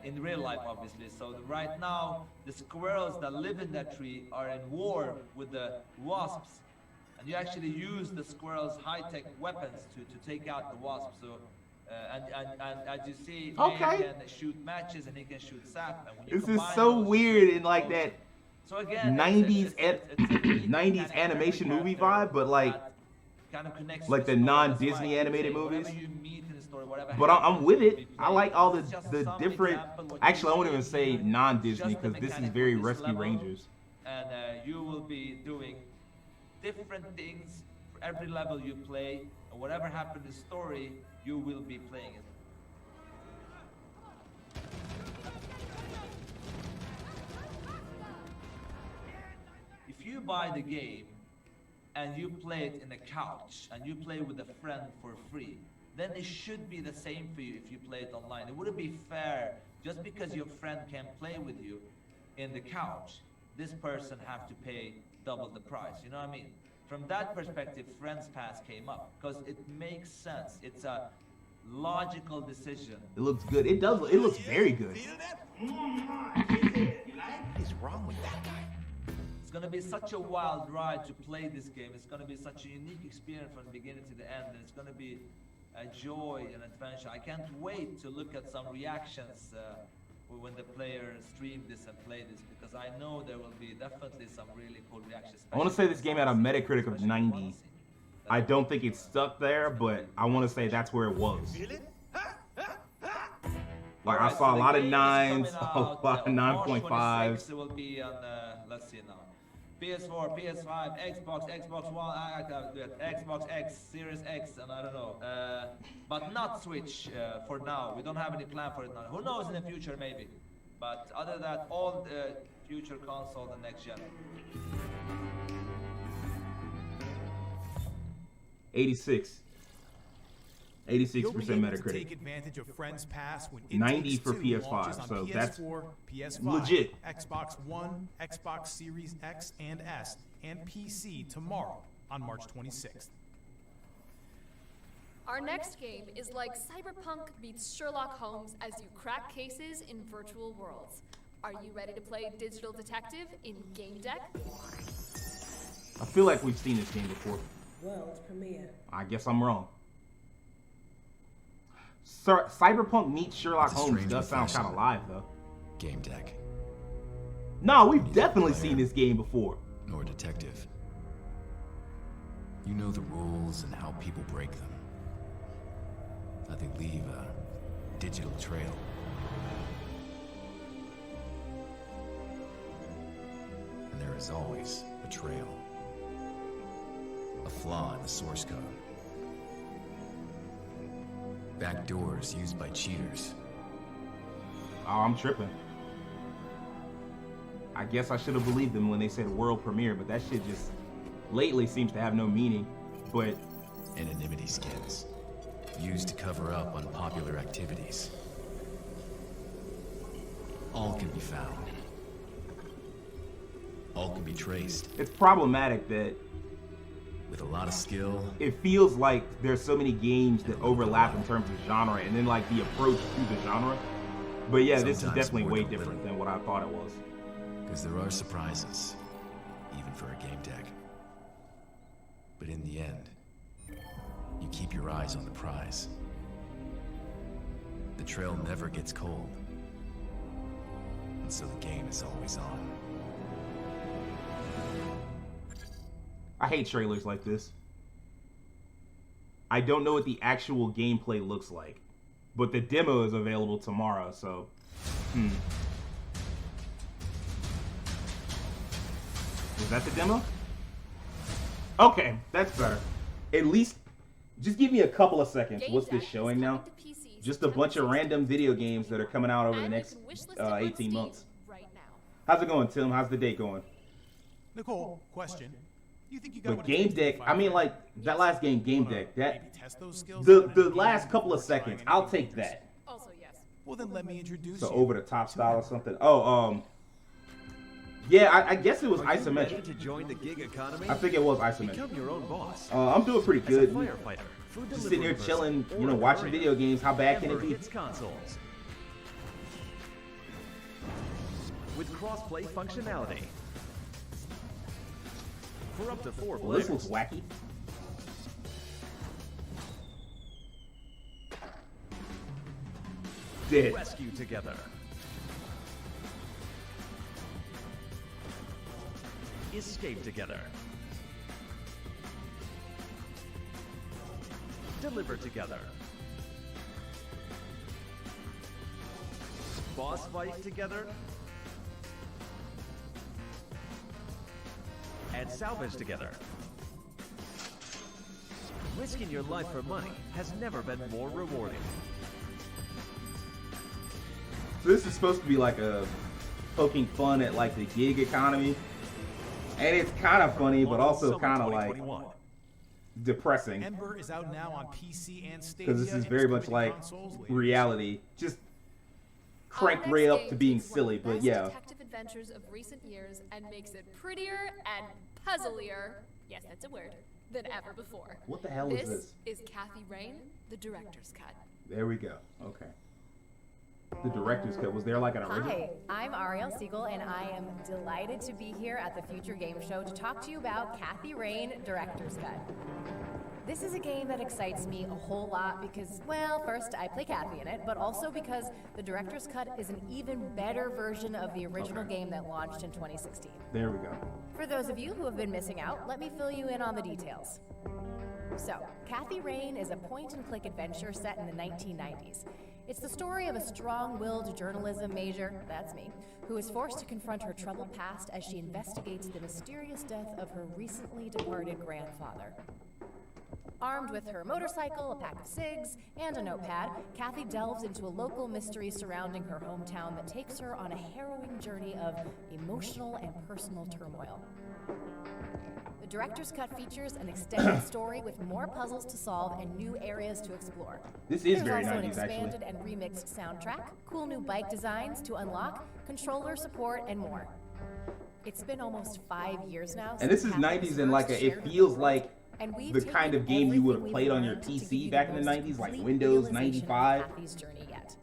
[SPEAKER 14] in real life obviously. So right now the squirrels that live in that tree are in war with the wasps, and you actually use the squirrels' high-tech weapons to take out the wasps. So and as you see,
[SPEAKER 4] Okay.
[SPEAKER 14] man can shoot matches and he can shoot sap. And when you
[SPEAKER 4] This is
[SPEAKER 14] combine
[SPEAKER 4] so
[SPEAKER 14] those
[SPEAKER 4] weird
[SPEAKER 14] two
[SPEAKER 4] in like
[SPEAKER 14] approaches-
[SPEAKER 4] that
[SPEAKER 14] so again,
[SPEAKER 4] 90s
[SPEAKER 14] it's a unique
[SPEAKER 4] 90s
[SPEAKER 14] kind of
[SPEAKER 4] animation
[SPEAKER 14] character
[SPEAKER 4] movie vibe, but like
[SPEAKER 14] kind of connects
[SPEAKER 4] like
[SPEAKER 14] to
[SPEAKER 4] the
[SPEAKER 14] story.
[SPEAKER 4] non-Disney
[SPEAKER 14] That's why I
[SPEAKER 4] animated
[SPEAKER 14] say
[SPEAKER 4] movies.
[SPEAKER 14] whatever you meet in the story, whatever
[SPEAKER 4] But
[SPEAKER 14] happens,
[SPEAKER 4] I'm with
[SPEAKER 14] will
[SPEAKER 4] it.
[SPEAKER 14] be
[SPEAKER 4] I like all
[SPEAKER 14] It's just
[SPEAKER 4] the
[SPEAKER 14] some
[SPEAKER 4] different.
[SPEAKER 14] example what
[SPEAKER 4] Actually, I
[SPEAKER 14] you
[SPEAKER 4] won't even
[SPEAKER 14] see
[SPEAKER 4] say
[SPEAKER 14] here.
[SPEAKER 4] non-Disney
[SPEAKER 14] Just the
[SPEAKER 4] because this is
[SPEAKER 14] mechanic
[SPEAKER 4] very
[SPEAKER 14] of this
[SPEAKER 4] Rescue
[SPEAKER 14] level,
[SPEAKER 4] Rangers.
[SPEAKER 14] And you will be doing different things for every level you play, and whatever happens in the story, you will be playing it. If you buy the game and you play it in a couch and you play with a friend for free, then it should be the same for you if you play it online. It wouldn't be fair just because your friend can play with you in the couch, this person have to pay double the price. You know what I mean? From that perspective, Friends Pass came up because it makes sense. It's a logical decision.
[SPEAKER 4] It looks good. It does. It looks very good.
[SPEAKER 14] What is wrong with that guy? It's gonna be such a wild ride to play this game. It's gonna be such a unique experience from the beginning to the end. And it's gonna be a joy and adventure. I can't wait to look at some reactions when the players stream this and play this, because I know there will be definitely some really cool reactions.
[SPEAKER 4] I want to say this game had a Metacritic of 90. I don't think it's stuck there, but I want to say that's where it was. Like I saw a lot of 9s, a lot of 9.5s.
[SPEAKER 14] It will be on, let's see now. PS4, PS5, Xbox One, Xbox X, Series X, and I don't know. But not Switch for now. We don't have any plan for it now. Who knows in the future, maybe. But other than that, all the future console, the next gen.
[SPEAKER 4] 86. 86%
[SPEAKER 1] You'll be able to
[SPEAKER 4] Metacritic.
[SPEAKER 1] take advantage of Friends Pass when It
[SPEAKER 4] 90
[SPEAKER 1] Takes
[SPEAKER 4] for
[SPEAKER 1] Two
[SPEAKER 4] PS5,
[SPEAKER 1] launches on
[SPEAKER 4] so
[SPEAKER 1] PS4,
[SPEAKER 4] that's
[SPEAKER 1] PS5,
[SPEAKER 4] legit.
[SPEAKER 1] Xbox One, Xbox Series X and S, and PC tomorrow on March 26th.
[SPEAKER 7] Our next game is like Cyberpunk meets Sherlock Holmes as you crack cases in virtual worlds. Are you ready to play Digital Detective in Game Deck?
[SPEAKER 4] I feel like we've seen this game before.
[SPEAKER 15] World premiere.
[SPEAKER 4] I guess I'm wrong. Cyberpunk meets Sherlock
[SPEAKER 15] It's a
[SPEAKER 4] Holmes
[SPEAKER 15] strange
[SPEAKER 4] does sound
[SPEAKER 15] reflection.
[SPEAKER 4] kind of live, though.
[SPEAKER 15] Game deck.
[SPEAKER 4] No, we've definitely seen this game before.
[SPEAKER 15] Nor detective. You know the rules and how people break them. How they leave a digital trail. And there is always a trail. A flaw in the source code. Backdoors used by cheaters.
[SPEAKER 4] Oh, I'm tripping. I guess I should have believed them when they said world premiere, but that shit just lately seems to have no meaning. But
[SPEAKER 15] anonymity skins used to cover up unpopular activities. All can be found. All can be traced.
[SPEAKER 4] It's problematic that
[SPEAKER 15] with a lot of skill,
[SPEAKER 4] it feels like there's so many games that overlap in terms of genre and then like the approach to the genre. But yeah, this is definitely way different than what I thought it was.
[SPEAKER 15] Because there are surprises, even for a game deck. But in the end, you keep your eyes on the prize. The trail never gets cold. And so the game is always on.
[SPEAKER 4] I hate trailers like this. I don't know what the actual gameplay looks like, but the demo is available tomorrow, so Was that the demo? Okay, that's better. At least, just give me a couple of seconds. What's this showing now? Just a bunch of random video games that are coming out over the next 18 months. How's it going, Tim? How's the date going?
[SPEAKER 1] Nicole, question. You think you got
[SPEAKER 4] But game deck, I mean, like that last game, game deck, that the last couple of seconds, I'll take that.
[SPEAKER 7] Also, yes.
[SPEAKER 1] Well, then let me introduce
[SPEAKER 4] So
[SPEAKER 1] you.
[SPEAKER 4] over the top style or something. Oh, yeah, I guess it was
[SPEAKER 16] Are you
[SPEAKER 4] isometric.
[SPEAKER 16] ready to join the gig economy?
[SPEAKER 4] I think it was isometric.
[SPEAKER 16] Become your own boss.
[SPEAKER 4] I'm doing pretty
[SPEAKER 16] As a
[SPEAKER 4] good.
[SPEAKER 16] firefighter, food
[SPEAKER 4] Just sitting here
[SPEAKER 16] delivery
[SPEAKER 4] chilling,
[SPEAKER 16] person,
[SPEAKER 4] you know,
[SPEAKER 16] or
[SPEAKER 4] watching
[SPEAKER 16] courier.
[SPEAKER 4] video games. How bad can it
[SPEAKER 16] Ember
[SPEAKER 4] be?
[SPEAKER 16] hits consoles with cross-play functionality for up to 4
[SPEAKER 4] Well,
[SPEAKER 16] players.
[SPEAKER 4] this looks wacky. Dead.
[SPEAKER 16] Rescue together. Escape together. Deliver together. Boss fight together. And salvage together. Risking your life for money has never been more rewarding.
[SPEAKER 4] So this is supposed to be like a poking fun at like the gig economy, and it's kind of funny, but also kind of like depressing
[SPEAKER 1] Ember is out now on PC and Stadia.
[SPEAKER 4] because this is
[SPEAKER 1] and
[SPEAKER 4] very
[SPEAKER 1] it's
[SPEAKER 4] much
[SPEAKER 1] coming to
[SPEAKER 4] like
[SPEAKER 1] consoles later.
[SPEAKER 4] reality, just cranked Ray up to being silly. But yeah,
[SPEAKER 7] Detective adventures of recent years and makes it prettier and puzzlier. Yes, that's a word. Than ever before.
[SPEAKER 4] What the hell is this?
[SPEAKER 7] This is Kathy Rain, the director's cut.
[SPEAKER 4] There we go. Okay. The director's cut. Was there like an original?
[SPEAKER 17] Hi, I'm Ariel Siegel, and I am delighted to be here at the Future Game Show to talk to you about Kathy Rain, Director's Cut. This is a game that excites me a whole lot because, well, first, I play Kathy in it, but also because the Director's Cut is an even better version of the original game that launched in 2016.
[SPEAKER 4] There we go.
[SPEAKER 17] For those of you who have been missing out, let me fill you in on the details. So, Kathy Rain is a point-and-click adventure set in the 1990s. It's the story of a strong-willed journalism major, that's me, who is forced to confront her troubled past as she investigates the mysterious death of her recently departed grandfather. Armed with her motorcycle, a pack of cigs, and a notepad, Kathy delves into a local mystery surrounding her hometown that takes her on a harrowing journey of emotional and personal turmoil. The Director's Cut features an extended story with more puzzles to solve and new areas to explore.
[SPEAKER 4] This is
[SPEAKER 17] There's
[SPEAKER 4] very
[SPEAKER 17] also
[SPEAKER 4] 90s,
[SPEAKER 17] an
[SPEAKER 4] actually.
[SPEAKER 17] expanded and remixed soundtrack, cool new bike designs to unlock, controller support, and more. It's been almost 5 years now.
[SPEAKER 4] And this
[SPEAKER 17] since
[SPEAKER 4] is
[SPEAKER 17] Kathy's
[SPEAKER 4] 90s, and like
[SPEAKER 17] first
[SPEAKER 4] it
[SPEAKER 17] shared
[SPEAKER 4] feels
[SPEAKER 17] video,
[SPEAKER 4] like
[SPEAKER 17] and we've
[SPEAKER 4] the kind of
[SPEAKER 17] taken
[SPEAKER 4] game you would have
[SPEAKER 17] everything
[SPEAKER 4] played
[SPEAKER 17] we've
[SPEAKER 4] on your
[SPEAKER 17] learned to give
[SPEAKER 4] PC
[SPEAKER 17] you
[SPEAKER 4] back
[SPEAKER 17] the
[SPEAKER 4] in the
[SPEAKER 17] most
[SPEAKER 4] 90s, like
[SPEAKER 17] complete
[SPEAKER 4] Windows
[SPEAKER 17] realization of
[SPEAKER 4] 95.
[SPEAKER 17] Kathy's journey yet.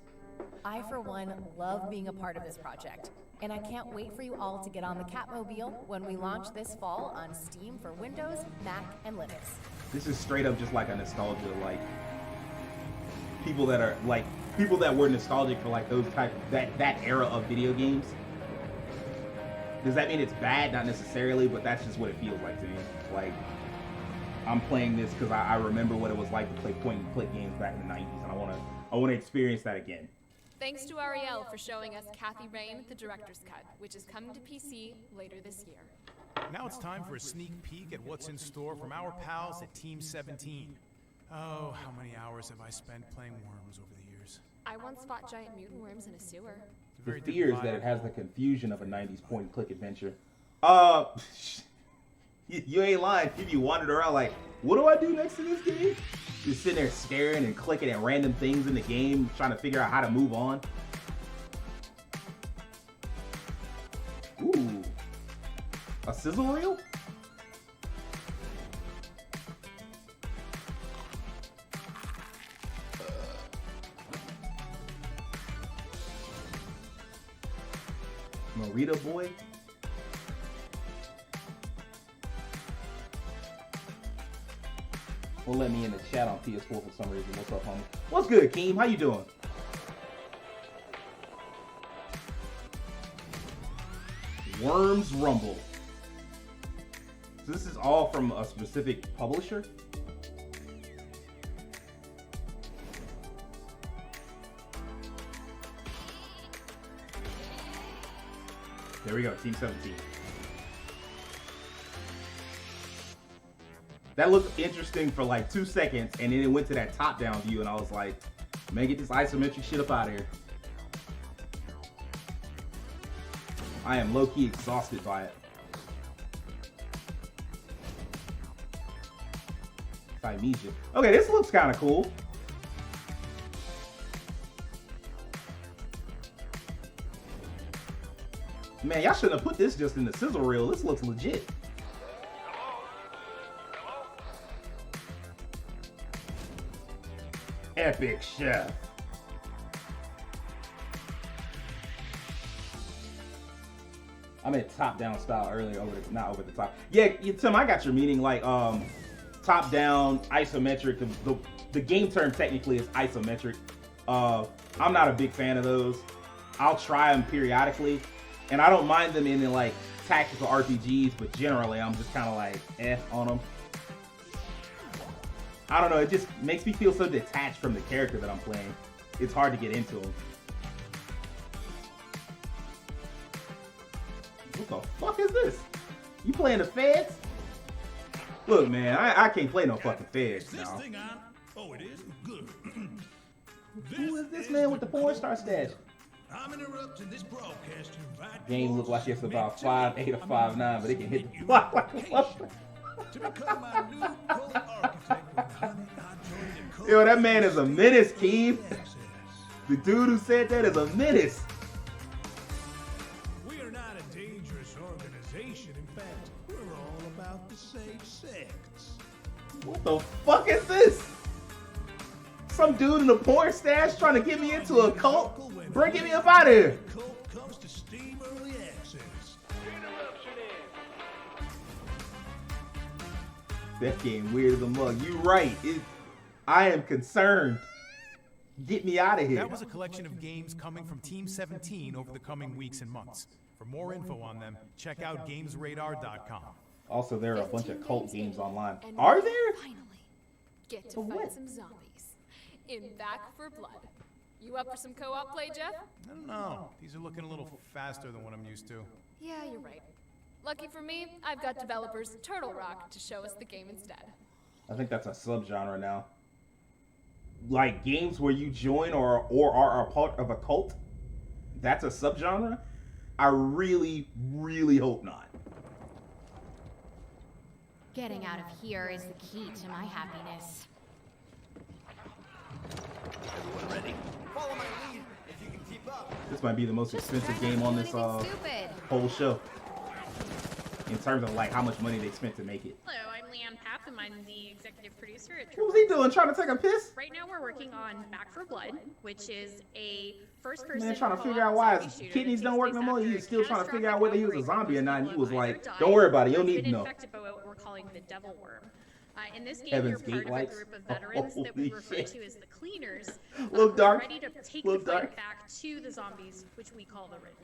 [SPEAKER 17] I, for one, love being a part of this project, and I can't wait for you all to get on the Catmobile when we launch this fall on Steam for Windows, Mac, and Linux.
[SPEAKER 4] This is straight up just like a nostalgia, like people that are like people that were nostalgic for like those type that era of video games. Does that mean it's bad? Not necessarily, but that's just what it feels like to me. Like, I'm playing this because I remember what it was like to play point-and-click games back in the 90s, and I want to experience that again.
[SPEAKER 7] Thanks to Ariel for showing us Kathy Rain, the director's cut, which is coming to PC later this year.
[SPEAKER 1] Now it's time for a sneak peek at what's in store from our pals at Team 17. Oh, how many hours have I spent playing Worms over the years?
[SPEAKER 7] I once fought giant mutant worms in a sewer.
[SPEAKER 4] The fear is that it has the confusion of a 90s point-and-click adventure. You ain't lying. If you wandered around like, what do I do next to this game? Just sitting there staring and clicking at random things in the game, trying to figure out how to move on. Ooh. A sizzle reel? Marita boy? Will let me in the chat on PS4 for some reason. What's up, homie? What's good, Keem? How you doing? Worms Rumble. So this is all from a specific publisher? There we go, Team 17. That looked interesting for like 2 seconds, and then it went to that top-down view, and I was like, man, get this isometric shit up out of here. I am low-key exhausted by it. Amnesia. Okay, this looks kind of cool. Man, y'all shouldn't have put this just in the sizzle reel. This looks legit. Epic chef. I meant top-down style earlier, not over the top. Yeah, Tim, I got your meaning. Like, top-down, isometric. The game term technically is isometric. I'm not a big fan of those. I'll try them periodically, and I don't mind them in like tactical RPGs, but generally I'm just kind of like on them. I don't know, it just makes me feel so detached from the character that I'm playing. It's hard to get into them. What the fuck is this? You playing the feds? Look, man, I can't play no fucking feds now.
[SPEAKER 18] Oh, it is? Good.
[SPEAKER 4] Who is this man with the 4-star stash?
[SPEAKER 18] I'm interrupting this broadcast to invite
[SPEAKER 4] Game look like it's about 5'8" or 5'9", but it can hit the block like a motherfucker.
[SPEAKER 18] To become my new co-architect with Honey, I joined the
[SPEAKER 4] Yo, that man is a menace, Keith. The dude who said that is a menace.
[SPEAKER 18] We are not a dangerous organization. In fact, we're all about the same sex.
[SPEAKER 4] What the fuck is this? Some dude in a porn stash trying to get me into a cult? Bringing me up out of here.
[SPEAKER 18] Cult comes to Steam Early Access.
[SPEAKER 4] That game weird as a mug. You right. I am concerned. Get me out of here.
[SPEAKER 1] That was a collection of games coming from Team 17 over the coming weeks and months. For more info on them, check out GamesRadar.com.
[SPEAKER 4] Also, there are a bunch of cult games online. Are there?
[SPEAKER 7] Finally, get to fight some zombies in Back for Blood. You up for some co-op play, Jeff?
[SPEAKER 1] I don't know. These are looking a little faster than what I'm used to.
[SPEAKER 7] Yeah, you're right. Lucky for me, I've got developers Turtle Rock to show us the game instead.
[SPEAKER 4] I think that's a subgenre now. Like games where you join or are a part of a cult? That's a subgenre? I really, really hope not.
[SPEAKER 19] Getting out of here is the key to my happiness.
[SPEAKER 6] Everyone ready? Follow my lead if you can keep up.
[SPEAKER 4] This might be the most expensive game on this whole show. In terms of like how much money they spent to make it.
[SPEAKER 20] Hello, I'm Leanne Papp, and I'm the executive producer at
[SPEAKER 4] What was he doing? Trying to take a piss?
[SPEAKER 20] Right now we're working on Back for Blood, which is a first-person
[SPEAKER 4] Man, trying to figure out why his kidneys don't work no more. He's still trying to figure out whether he was a zombie or not. And he was like, don't worry about it. You don't need to know.
[SPEAKER 20] Infected by what we're calling the devil worm. In this game,
[SPEAKER 4] Heaven's
[SPEAKER 20] you're part
[SPEAKER 4] Gate
[SPEAKER 20] of a
[SPEAKER 4] lights?
[SPEAKER 20] group of veterans that we
[SPEAKER 4] Holy
[SPEAKER 20] refer
[SPEAKER 4] shit.
[SPEAKER 20] to as the Cleaners,
[SPEAKER 4] Little
[SPEAKER 20] who are
[SPEAKER 4] dark.
[SPEAKER 20] ready to take
[SPEAKER 4] Little
[SPEAKER 20] the fight
[SPEAKER 4] dark.
[SPEAKER 20] back to the zombies, which we call the Ridden.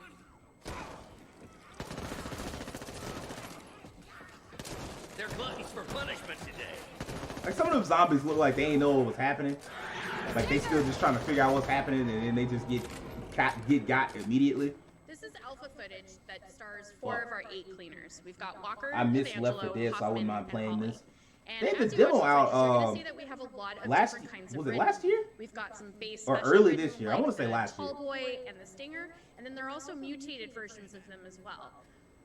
[SPEAKER 10] They're gluttons for punishment today.
[SPEAKER 4] Like some of them zombies look like they ain't know what was happening. Like they still just trying to figure out what's happening, and then they just get got immediately.
[SPEAKER 20] This is alpha footage that stars 4 of our 8 cleaners. We've got Walker,
[SPEAKER 4] I missed
[SPEAKER 20] Evangelo,
[SPEAKER 4] Left 4 Dead, so I wouldn't
[SPEAKER 20] Hoffman,
[SPEAKER 4] mind
[SPEAKER 20] and
[SPEAKER 4] playing
[SPEAKER 20] Holly.
[SPEAKER 4] this.
[SPEAKER 20] And
[SPEAKER 4] They had the
[SPEAKER 20] as you watch
[SPEAKER 4] demo
[SPEAKER 20] the
[SPEAKER 4] out.
[SPEAKER 20] footage, you're gonna see that we have a lot of
[SPEAKER 4] last
[SPEAKER 20] different kinds
[SPEAKER 4] was
[SPEAKER 20] of
[SPEAKER 4] it
[SPEAKER 20] Ridden.
[SPEAKER 4] last year?
[SPEAKER 20] We've got some base
[SPEAKER 4] Or
[SPEAKER 20] special
[SPEAKER 4] early
[SPEAKER 20] Ridden,
[SPEAKER 4] this year. I
[SPEAKER 20] like
[SPEAKER 4] wanna say
[SPEAKER 20] the
[SPEAKER 4] last year.
[SPEAKER 20] Tallboy and the Stinger, and then there are also mutated versions of them as well.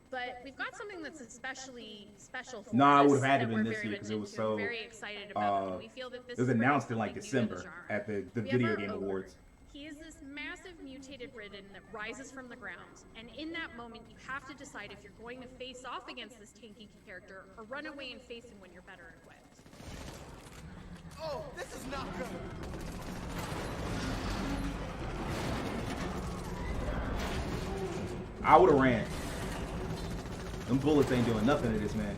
[SPEAKER 20] But we've got something that's especially special for
[SPEAKER 4] No, I
[SPEAKER 20] us
[SPEAKER 4] would have had to
[SPEAKER 20] that
[SPEAKER 4] been
[SPEAKER 20] we're
[SPEAKER 4] this
[SPEAKER 20] very
[SPEAKER 4] year because
[SPEAKER 20] much
[SPEAKER 4] it was
[SPEAKER 20] into and
[SPEAKER 4] so.
[SPEAKER 20] very excited about. And we feel that this
[SPEAKER 4] It was
[SPEAKER 20] is bringing
[SPEAKER 4] announced in like
[SPEAKER 20] something new to the
[SPEAKER 4] December
[SPEAKER 20] genre.
[SPEAKER 4] at the
[SPEAKER 20] We have
[SPEAKER 4] Video
[SPEAKER 20] our
[SPEAKER 4] Game
[SPEAKER 20] ogre.
[SPEAKER 4] Awards.
[SPEAKER 20] He is this massive mutated Ridden that rises from the ground, and in that moment you have to decide if you're going to face off against this tanky character or run away and face him when you're better equipped.
[SPEAKER 6] Oh, this is not good.
[SPEAKER 4] I would have ran. Them bullets ain't doing nothing to this man.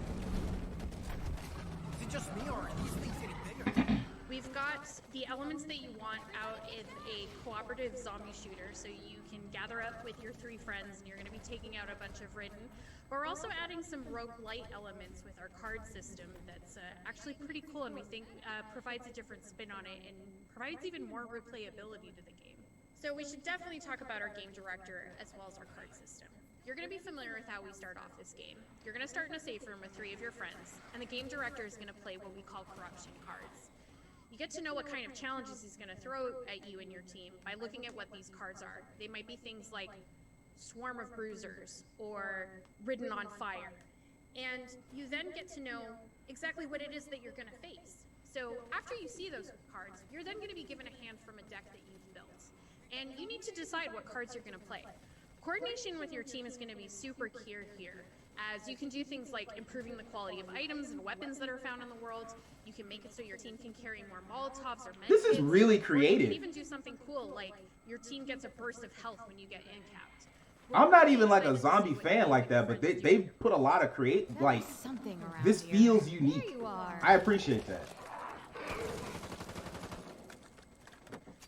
[SPEAKER 10] Is it just me or are these things getting bigger?
[SPEAKER 20] We've got the elements that you want out in a cooperative zombie shooter, so you can gather up with your 3 friends and you're going to be taking out a bunch of Ridden. But we're also adding some roguelite elements with our card system that's actually pretty cool, and we think provides a different spin on it and provides even more replayability to the game. So we should definitely talk about our game director as well as our card system. You're going to be familiar with how we start off this game. You're going to start in a safe room with 3 of your friends, and the game director is going to play what we call corruption cards. You get to know what kind of challenges he's going to throw at you and your team by looking at what these cards are. They might be things like Swarm of Bruisers or Ridden on Fire. And you then get to know exactly what it is that you're going to face. So after you see those cards, you're then going to be given a hand from a deck that you've built. And you need to decide what cards you're going to play. Coordination with your team is going to be super key here, as you can do things like improving the quality of items and weapons that are found in the world. You can make it so your team can carry more Molotovs or medkits.
[SPEAKER 4] This is really
[SPEAKER 20] Or you
[SPEAKER 4] creative.
[SPEAKER 20] can even do something cool like your team gets a burst of health when you get in-capped.
[SPEAKER 4] I'm not even like a zombie fan like that, but they put a lot of like this feels unique. I appreciate that.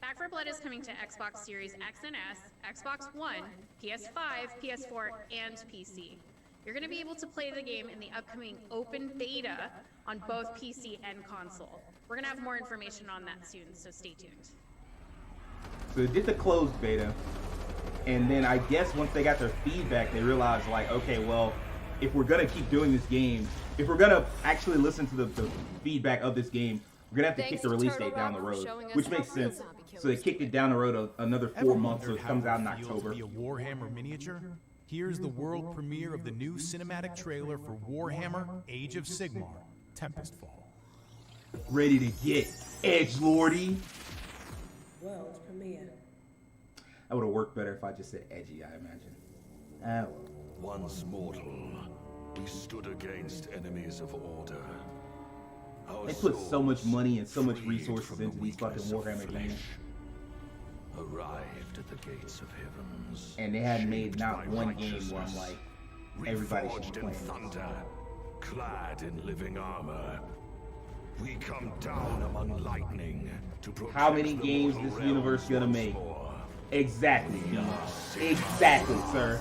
[SPEAKER 20] Back 4 Blood is coming to Xbox Series X and S, Xbox One, PS5, PS4, and PC. You're going to be able to play the game in the upcoming open beta on both PC and console. We're going to have more information on that soon, so stay tuned.
[SPEAKER 4] So they did the closed beta, and then I guess once they got their feedback, they realized like, okay, well, if we're gonna keep doing this game, if we're gonna actually listen to the feedback of this game, we're gonna have to kick the release date down the road, which makes sense. So they kicked it down the road another 4 months, so it comes out in October.
[SPEAKER 1] Be a Warhammer miniature? Here's the world premiere of the new cinematic trailer for Warhammer: Age of Sigmar, Tempestfall.
[SPEAKER 4] Ready to get edgelordy.
[SPEAKER 21] World premiere.
[SPEAKER 4] That would have worked better if I just said edgy, I imagine.
[SPEAKER 22] Once mortal, we stood against enemies of order. Our
[SPEAKER 4] They put so much money and so much
[SPEAKER 22] freed
[SPEAKER 4] resources
[SPEAKER 22] from the
[SPEAKER 4] into these fucking
[SPEAKER 22] weakness of
[SPEAKER 4] Warhammer
[SPEAKER 22] flesh,
[SPEAKER 4] games.
[SPEAKER 22] arrived at the gates of heavens.
[SPEAKER 4] And they hadn't made
[SPEAKER 22] shaped
[SPEAKER 4] not
[SPEAKER 22] by
[SPEAKER 4] one game where I'm
[SPEAKER 22] righteousness,
[SPEAKER 4] like, everybody should
[SPEAKER 22] reforged
[SPEAKER 4] be
[SPEAKER 22] in
[SPEAKER 4] playing this.
[SPEAKER 22] thunder, clad in living armor. We come down among lightning to protect
[SPEAKER 4] How many
[SPEAKER 22] the
[SPEAKER 4] games
[SPEAKER 22] mortal
[SPEAKER 4] this universe
[SPEAKER 22] realms
[SPEAKER 4] gonna
[SPEAKER 22] once
[SPEAKER 4] make?
[SPEAKER 22] more.
[SPEAKER 4] Exactly, exactly, sir.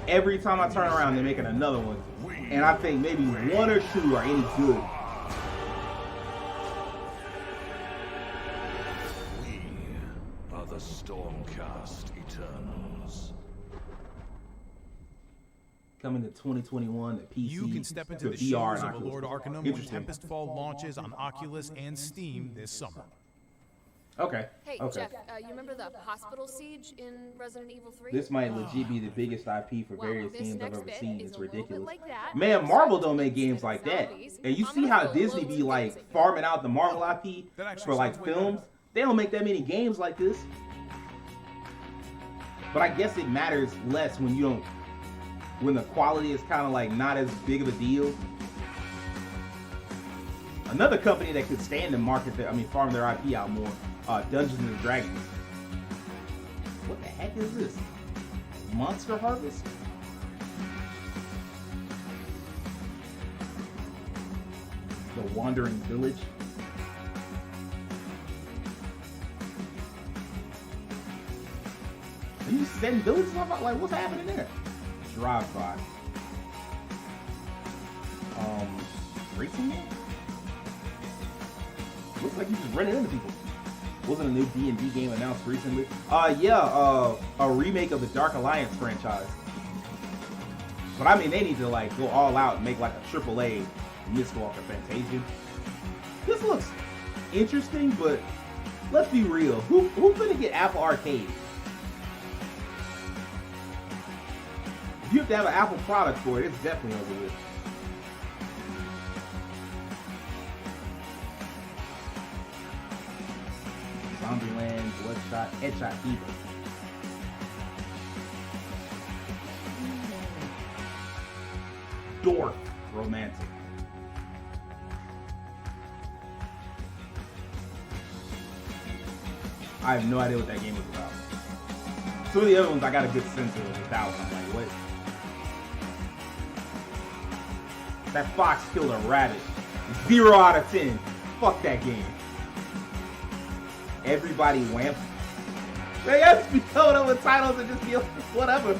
[SPEAKER 4] Every time I turn around, they're making another one, and I think maybe 1 or 2 are any good.
[SPEAKER 22] We are the Stormcast Eternals.
[SPEAKER 4] Coming to 2021, the PC,
[SPEAKER 1] You can step into
[SPEAKER 4] to
[SPEAKER 1] the
[SPEAKER 4] VR,
[SPEAKER 1] shoes
[SPEAKER 4] and
[SPEAKER 1] of a Lord
[SPEAKER 4] Oculus.
[SPEAKER 1] Arcanum when
[SPEAKER 4] Interesting.
[SPEAKER 1] Tempestfall launches on Oculus and Steam this summer.
[SPEAKER 4] Okay.
[SPEAKER 7] Hey,
[SPEAKER 4] okay.
[SPEAKER 7] Jeff, you remember the hospital siege in Resident Evil 3?
[SPEAKER 4] This might legit be the biggest IP for
[SPEAKER 7] Well,
[SPEAKER 4] various
[SPEAKER 7] this
[SPEAKER 4] games I've
[SPEAKER 7] next
[SPEAKER 4] ever
[SPEAKER 7] bit
[SPEAKER 4] seen.
[SPEAKER 7] is
[SPEAKER 4] It's
[SPEAKER 7] a little bit
[SPEAKER 4] ridiculous.
[SPEAKER 7] like that.
[SPEAKER 4] Man, Marvel don't make games like that. And you see how Disney be like farming out the Marvel IP for like films? They don't make that many games like this. But I guess it matters less when you don't, when the quality is kind of like not as big of a deal. Another company that could stand and market their, farm their IP out more, Dungeons and Dragons. What the heck is this? Monster Harvest? The Wandering Village. Are you just setting villages up? Like, what's happening there? Drive-by. Racing game? Looks like you just running into people. Wasn't a new D&D game announced recently? Yeah, a remake of the Dark Alliance franchise. But I mean, they need to like go all out and make like a AAA Mistwalker Fantasian. This looks interesting, but let's be real. Who's gonna get Apple Arcade? If you have to have an Apple product for it, it's definitely over with. Zombieland, Bloodshot, Headshot Evo. Dork Romantic. I have no idea what that game was about. Some of the other ones I got a good sense of with that one. I'm like, what? That fox killed a rabbit. 0 out of 10. Fuck that game. Everybody Wham. They have to be coming up with titles and just be like, whatever.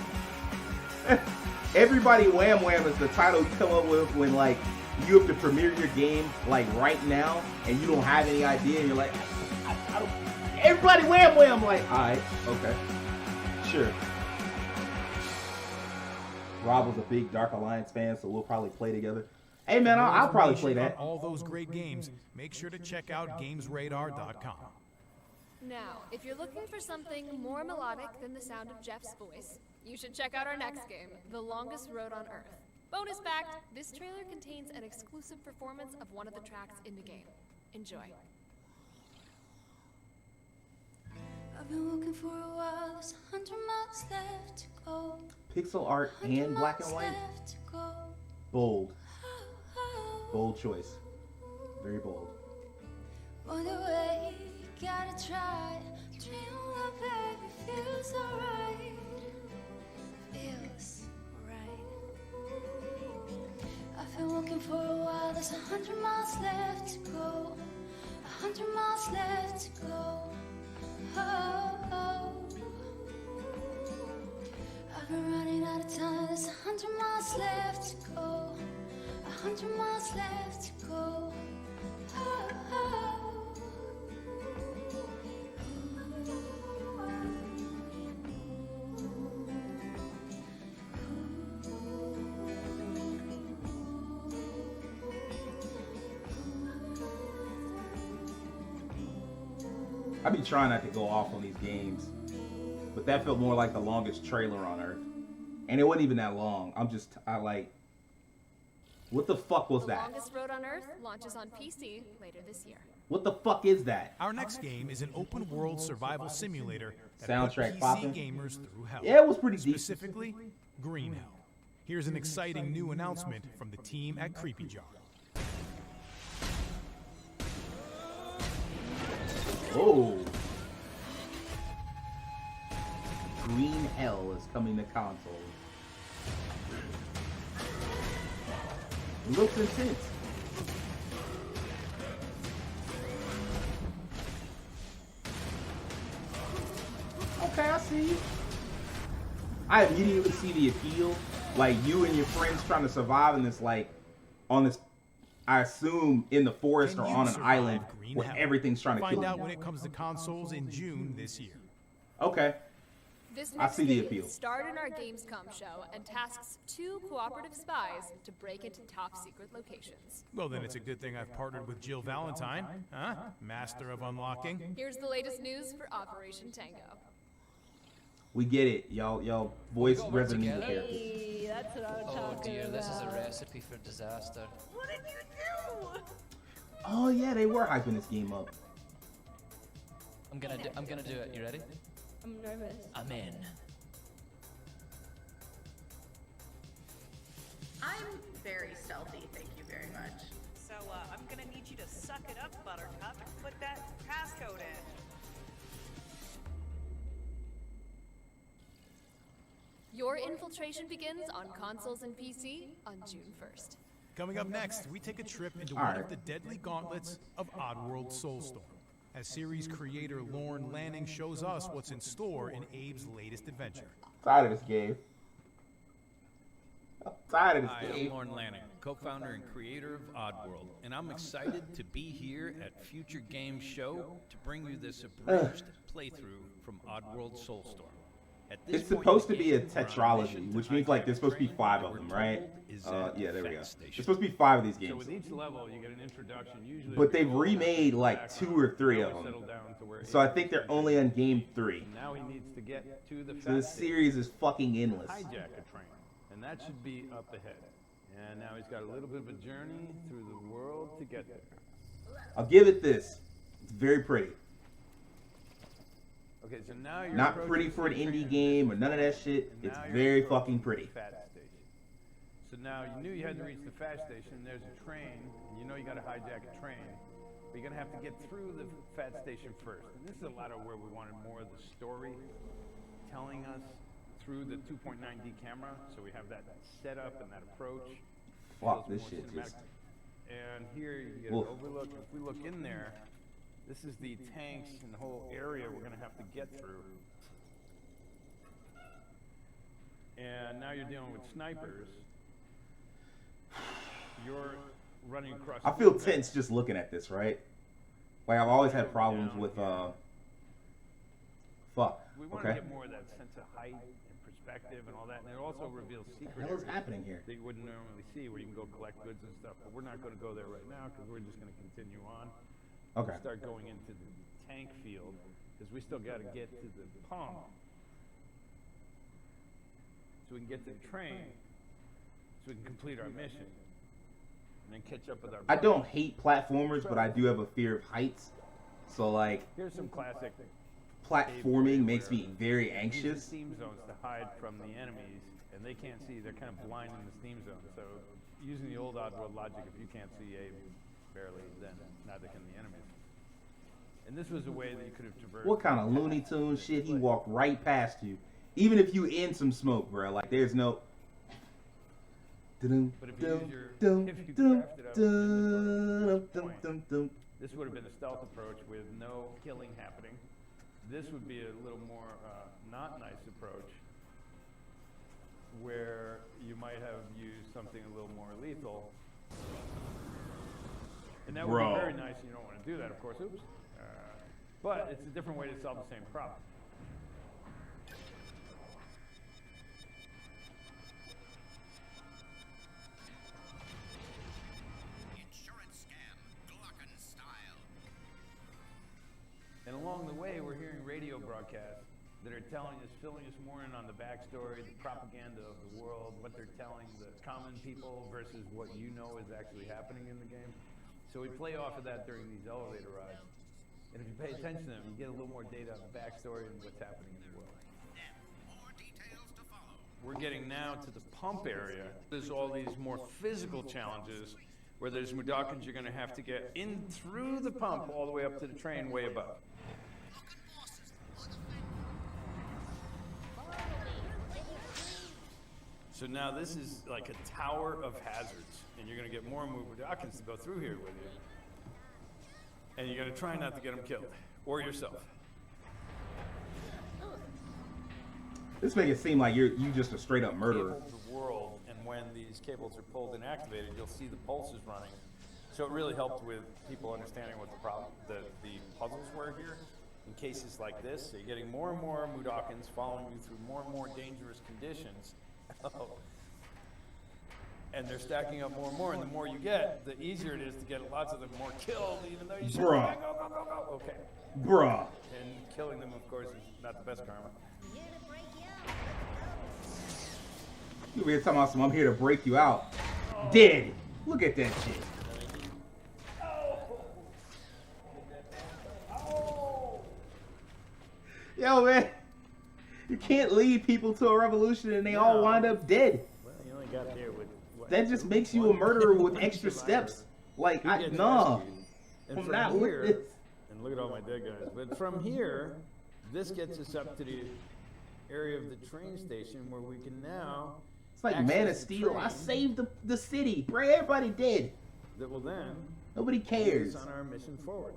[SPEAKER 4] Everybody Wham Wham is the title you come up with when like you have to premiere your game like right now and you don't have any idea and you're like, I don't. Everybody Wham Wham. Like, alright, okay, sure. Rob was a big Dark Alliance fan, so we'll probably play together. Hey man, I'll probably play that.
[SPEAKER 1] All those great games. Make sure to check out GamesRadar.com.
[SPEAKER 7] Now, if you're looking for something more melodic than the sound of Jeff's voice, you should check out our next game, The Longest Road on Earth. Bonus fact, this trailer contains an exclusive performance of one of the tracks in the game. Enjoy.
[SPEAKER 3] I've been walking for a while, there's 100 miles left to go.
[SPEAKER 4] Pixel art and black and white. Bold. Bold choice. Very bold.
[SPEAKER 3] On the way, gotta try. Dream of baby feels alright. Feels right. I've been walking for a while, there's 100 miles left to go. 100 miles left to go. Oh, oh. I've been running out of time, there's 100 miles left to go. 100 miles left to go. Oh, oh.
[SPEAKER 4] I be trying not to go off on these games, but that felt more like the longest trailer on Earth. And it wasn't even that long. I like, what the fuck was that?
[SPEAKER 7] The Longest Road on Earth launches on PC later this year.
[SPEAKER 4] What the fuck is that?
[SPEAKER 1] Our next game is an open-world survival simulator that
[SPEAKER 4] Soundtrack
[SPEAKER 1] puts PC
[SPEAKER 4] poppin'.
[SPEAKER 1] gamers through hell.
[SPEAKER 4] Yeah, it was pretty deep.
[SPEAKER 1] Specifically, Green Hell. Here's an exciting new announcement from the team at Creepy Jar.
[SPEAKER 4] Oh. Green Hell is coming to consoles. Looks intense. Okay, I see you. I immediately see the appeal. Like you and your friends trying to survive in this, like, on this, I assume, in the forest or on an island where everything's trying to kill you.
[SPEAKER 1] Find out when it comes to consoles in June this year.
[SPEAKER 4] Okay.
[SPEAKER 7] This
[SPEAKER 4] I
[SPEAKER 7] next
[SPEAKER 4] see the
[SPEAKER 7] game
[SPEAKER 4] appeal.
[SPEAKER 7] starred in our Gamescom show and tasks 2 cooperative spies to break into top secret locations.
[SPEAKER 1] Well, then it's a good thing I've partnered with Jill Valentine, huh? Master of unlocking.
[SPEAKER 7] Here's the latest news for Operation Tango.
[SPEAKER 4] We get it. Y'all voice Resident Evil characters.
[SPEAKER 11] Hey, that's what I'm talking about.
[SPEAKER 5] This is a recipe for disaster.
[SPEAKER 11] What did you do?
[SPEAKER 4] Oh yeah, they were hyping this game up.
[SPEAKER 5] I'm gonna do it. You ready?
[SPEAKER 11] I'm nervous.
[SPEAKER 5] I'm in.
[SPEAKER 23] I'm very stealthy, thank you very much.
[SPEAKER 10] So, I'm gonna need you to suck it up, Buttercup, and put that passcode in.
[SPEAKER 7] Your infiltration begins on consoles and PC on June 1st.
[SPEAKER 1] Coming up next, we take a trip into
[SPEAKER 4] All
[SPEAKER 1] one
[SPEAKER 4] right.
[SPEAKER 1] of the deadly gauntlets of Oddworld Soulstorm, as series creator Lorne Lanning shows us what's in store in Abe's latest adventure.
[SPEAKER 4] Tired of this game. I'm tired of this
[SPEAKER 2] Hi,
[SPEAKER 4] game.
[SPEAKER 2] I'm Lorne Lanning, co-founder and creator of Oddworld, and I'm excited to be here at Future Games Show to bring you this abridged playthrough from Oddworld Soulstorm. At this
[SPEAKER 4] It's
[SPEAKER 2] point
[SPEAKER 4] supposed
[SPEAKER 2] in
[SPEAKER 4] to
[SPEAKER 2] the
[SPEAKER 4] be a
[SPEAKER 2] game, we're on
[SPEAKER 4] tetralogy,
[SPEAKER 2] mission to
[SPEAKER 4] which means like there's supposed to be
[SPEAKER 2] hijack
[SPEAKER 4] 5
[SPEAKER 2] a
[SPEAKER 4] of
[SPEAKER 2] train
[SPEAKER 4] them,
[SPEAKER 2] that
[SPEAKER 4] right?
[SPEAKER 2] we're told is at
[SPEAKER 4] Yeah,
[SPEAKER 2] the
[SPEAKER 4] there we go.
[SPEAKER 2] fast station.
[SPEAKER 4] There's supposed to be 5 of these
[SPEAKER 2] So
[SPEAKER 4] games.
[SPEAKER 2] with each level, you get an introduction. Usually,
[SPEAKER 4] But
[SPEAKER 2] if you
[SPEAKER 4] they've
[SPEAKER 2] go back
[SPEAKER 4] remade
[SPEAKER 2] to
[SPEAKER 4] like
[SPEAKER 2] back
[SPEAKER 4] 2 or 3
[SPEAKER 2] now
[SPEAKER 4] of
[SPEAKER 2] we're
[SPEAKER 4] them.
[SPEAKER 2] settled down to where
[SPEAKER 4] So I
[SPEAKER 2] Abe
[SPEAKER 4] think
[SPEAKER 2] is
[SPEAKER 4] they're
[SPEAKER 2] trying
[SPEAKER 4] only
[SPEAKER 2] to-
[SPEAKER 4] on game 3.
[SPEAKER 2] Now he needs to get to the
[SPEAKER 4] So
[SPEAKER 2] fast
[SPEAKER 4] this
[SPEAKER 2] station.
[SPEAKER 4] series is fucking endless.
[SPEAKER 2] Hijack a train, and that should be up ahead. And now he's got a little bit of a journey through the world to get there.
[SPEAKER 4] I'll give it this. It's very pretty.
[SPEAKER 2] Okay, so now you're
[SPEAKER 4] Not
[SPEAKER 2] approaching
[SPEAKER 4] pretty for an
[SPEAKER 2] the
[SPEAKER 4] indie
[SPEAKER 2] train
[SPEAKER 4] game or none of that shit.
[SPEAKER 2] and
[SPEAKER 4] It's
[SPEAKER 2] now you're
[SPEAKER 4] very
[SPEAKER 2] approaching
[SPEAKER 4] fucking pretty.
[SPEAKER 2] the fast station. So now you knew you had to reach the fast station. There's a train. You know you got to hijack a train. But you're gonna have to get through the fast station first. And this is a lot of where we wanted more of the story telling us through the 2.9D camera. So we have that setup and that approach.
[SPEAKER 4] Fuck,
[SPEAKER 2] Feels
[SPEAKER 4] this
[SPEAKER 2] more
[SPEAKER 4] shit
[SPEAKER 2] cinematic.
[SPEAKER 4] just...
[SPEAKER 2] And here you get
[SPEAKER 4] Oof.
[SPEAKER 2] an overlook. If we look in there, this is the tanks and the whole area we're gonna have to get through. And now you're dealing with snipers. You're running across.
[SPEAKER 4] I feel tense just looking at this, right? Like I've always had problems with fuck.
[SPEAKER 2] We want to
[SPEAKER 4] Okay.
[SPEAKER 2] get more of that sense of height and perspective and all that, and it also reveals secret
[SPEAKER 4] hell is
[SPEAKER 2] areas
[SPEAKER 4] happening here?
[SPEAKER 2] that you wouldn't normally see, where you can go collect goods and stuff. But we're not going to go there right now because we're just going to continue on.
[SPEAKER 4] Okay.
[SPEAKER 2] Start going into the tank field because we still got to get to the pump, so we can get to the train, so we can complete our mission, and then catch up with our.
[SPEAKER 4] I don't hate platformers, but I do have a fear of heights. So like
[SPEAKER 2] Here's some classic
[SPEAKER 4] platforming makes me very
[SPEAKER 2] Use the
[SPEAKER 4] anxious.
[SPEAKER 2] steam zones to hide from the enemies, and they can't see. They're kind of blind in the steam zone. So using the old Oddworld logic, if you can't see Abe barely, then neither can the enemies. And this was a way that you could have traversed.
[SPEAKER 4] What kind of Looney Tune shit? He walked right past you, even if you in some smoke, bro. Like there's no.
[SPEAKER 2] But if you use your, if you crafted up in this point, this would have been a stealth approach with no killing happening. This would be a little more not nice approach, where you might have used something a little more lethal. And that would
[SPEAKER 4] Bro.
[SPEAKER 2] be very nice. You don't want to do that, of course. Oops. But it's a different way to solve the same problem. And along the way, we're hearing radio broadcasts that are telling us, filling us more in on the backstory, the propaganda of the world, what they're telling the common people versus what you know is actually happening in the game. So we play off of that during these elevator rides. And if you pay attention to them, you get a little more data on the backstory and what's happening in the world. We're getting now to the pump area. There's all these more physical challenges where there's Mudokons you're going to have to get in through the pump all the way up to the train way above. So now this is like a tower of hazards, and you're going to get more and more Mudokons to go through here with you. And you're going to try not to get them killed, or yourself.
[SPEAKER 4] This make it seem like you just a straight up murderer.
[SPEAKER 2] Cable the world, and when these cables are pulled and activated, you'll see the pulses running. So it really helped with people understanding what the problem, the puzzles were here in cases like this. So you're getting more and more Mudokons following you through more and more dangerous conditions. And they're stacking up more and more, and the more you get, the easier it is to get lots of them more killed, even though you should
[SPEAKER 4] Bruh.
[SPEAKER 2] go, go, go, go. Okay.
[SPEAKER 4] Bruh.
[SPEAKER 2] And killing them, of course, is not the best karma.
[SPEAKER 4] You were talking about some, I'm here to break you out. Dead. Look at that shit. Yo, man. You can't lead people to a revolution and they all wind up dead.
[SPEAKER 2] Well, you only got there with what?
[SPEAKER 4] That just makes you a murderer with extra steps. Like,
[SPEAKER 2] Who gets
[SPEAKER 4] nah.
[SPEAKER 2] rescued? And
[SPEAKER 4] I'm
[SPEAKER 2] from
[SPEAKER 4] not with
[SPEAKER 2] here,
[SPEAKER 4] this.
[SPEAKER 2] and look at all my dead guys. But from here, this gets us up to the area of the train station where we can now
[SPEAKER 4] It's like Man of Steel. I saved the city, bro. Everybody dead.
[SPEAKER 2] That will then
[SPEAKER 4] Nobody cares.
[SPEAKER 2] lead us on our mission forward.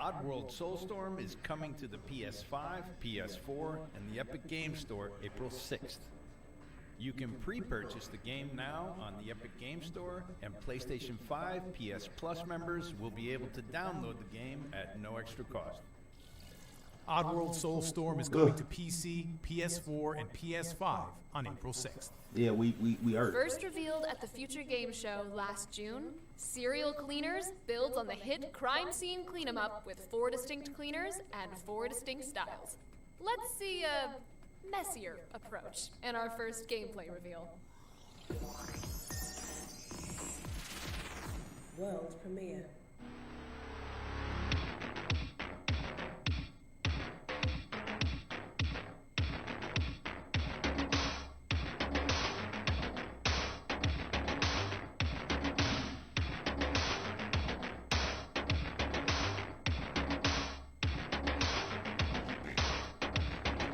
[SPEAKER 2] Oddworld Soulstorm is coming to the PS5, PS4, and the Epic Game Store April 6th. You can pre-purchase the game now on the Epic Game Store, and PlayStation 5 PS Plus members will be able to download the game at no extra cost.
[SPEAKER 1] Oddworld Soulstorm is coming to PC, PS4, and PS5 on April 6th.
[SPEAKER 4] Yeah, we heard.
[SPEAKER 7] First revealed at the Future Game Show last June, Serial Cleaners builds on the hit crime scene clean 'em up with 4 distinct cleaners and 4 distinct styles. Let's see a messier approach in our first gameplay reveal.
[SPEAKER 21] World premiere.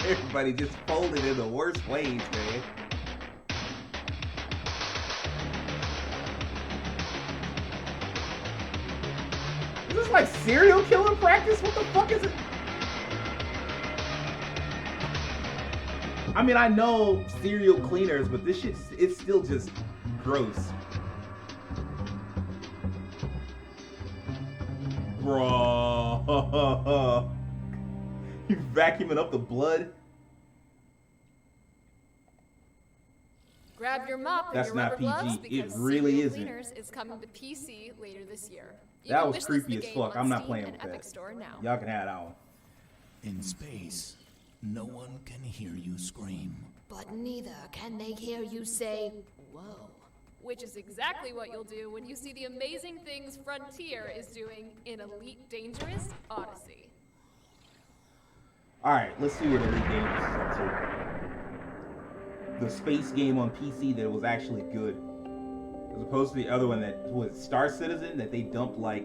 [SPEAKER 4] Everybody just folded in the worst ways, man. Is this like serial killer practice? What the fuck is it? I mean, I know serial cleaners, but this shit, it's still just gross. Bro. You vacuuming up the blood?
[SPEAKER 7] Grab your mop and
[SPEAKER 4] That's
[SPEAKER 7] your
[SPEAKER 4] not
[SPEAKER 7] rubber gloves
[SPEAKER 4] PG. It
[SPEAKER 7] because
[SPEAKER 4] really
[SPEAKER 7] Serial
[SPEAKER 4] isn't.
[SPEAKER 7] Cleaners is coming to PC later this year. You
[SPEAKER 4] That
[SPEAKER 7] can
[SPEAKER 4] was
[SPEAKER 7] wishlist
[SPEAKER 4] creepy
[SPEAKER 7] the
[SPEAKER 4] as
[SPEAKER 7] game
[SPEAKER 4] fuck.
[SPEAKER 7] on
[SPEAKER 4] I'm not
[SPEAKER 7] Steam
[SPEAKER 4] playing
[SPEAKER 7] and
[SPEAKER 4] with
[SPEAKER 7] Epic
[SPEAKER 4] that.
[SPEAKER 7] Store now.
[SPEAKER 4] Y'all can have that one.
[SPEAKER 18] In space, no one can hear you scream.
[SPEAKER 7] But neither can they hear you say, whoa. Which is exactly what you'll do when you see the amazing things Frontier is doing in Elite Dangerous Odyssey.
[SPEAKER 4] Alright, let's see what Elite Dangerous is up to. The space game on PC that was actually good. As opposed to the other one that was Star Citizen that they dumped like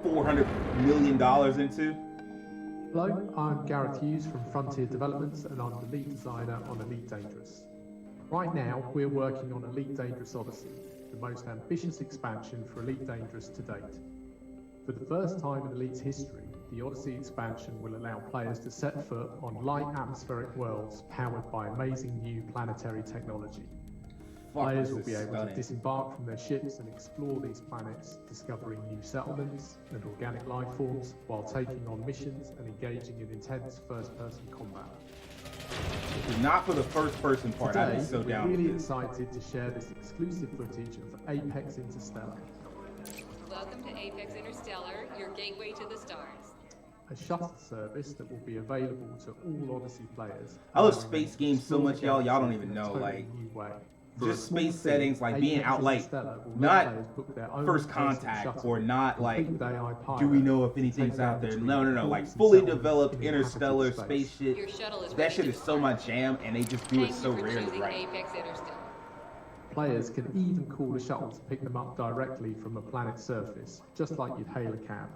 [SPEAKER 4] $400 million into.
[SPEAKER 8] Hello, I'm Gareth Hughes from Frontier Developments and I'm the lead designer on Elite Dangerous. Right now, we're working on Elite Dangerous Odyssey, the most ambitious expansion for Elite Dangerous to date. For the first time in Elite's history, the Odyssey expansion will allow players to set foot on light atmospheric worlds powered by amazing new planetary technology. Players will be able to disembark from their ships and explore these planets, discovering new settlements and organic life forms while taking on missions and engaging in intense first-person combat.
[SPEAKER 4] Not for the first-person part.
[SPEAKER 8] Today,
[SPEAKER 4] I'd be so
[SPEAKER 8] we're
[SPEAKER 4] down
[SPEAKER 8] really
[SPEAKER 4] with this.
[SPEAKER 8] excited to share this exclusive footage of Apex Interstellar,
[SPEAKER 9] Welcome to Apex Interstellar, your gateway to the stars.
[SPEAKER 8] a shuttle service that will be available to all Odyssey players.
[SPEAKER 4] I love
[SPEAKER 8] allowing
[SPEAKER 4] space
[SPEAKER 8] them to
[SPEAKER 4] games so
[SPEAKER 8] explore
[SPEAKER 4] much,
[SPEAKER 8] the
[SPEAKER 4] y'all
[SPEAKER 8] galaxy
[SPEAKER 4] don't
[SPEAKER 8] in
[SPEAKER 4] even
[SPEAKER 8] a
[SPEAKER 4] know,
[SPEAKER 8] totally
[SPEAKER 4] like,
[SPEAKER 8] new way.
[SPEAKER 4] just space settings, like being out like not first contact or not like do we know if anything's out there? No, like fully developed interstellar spaceship.
[SPEAKER 9] Your shuttle is
[SPEAKER 4] That shit is so my jam, and they just do it so
[SPEAKER 9] for
[SPEAKER 4] rarely
[SPEAKER 9] choosing
[SPEAKER 4] right.
[SPEAKER 9] Apex Interstellar.
[SPEAKER 8] Players can even call a shuttle to pick them up directly from a planet's surface, just like you'd hail a cab.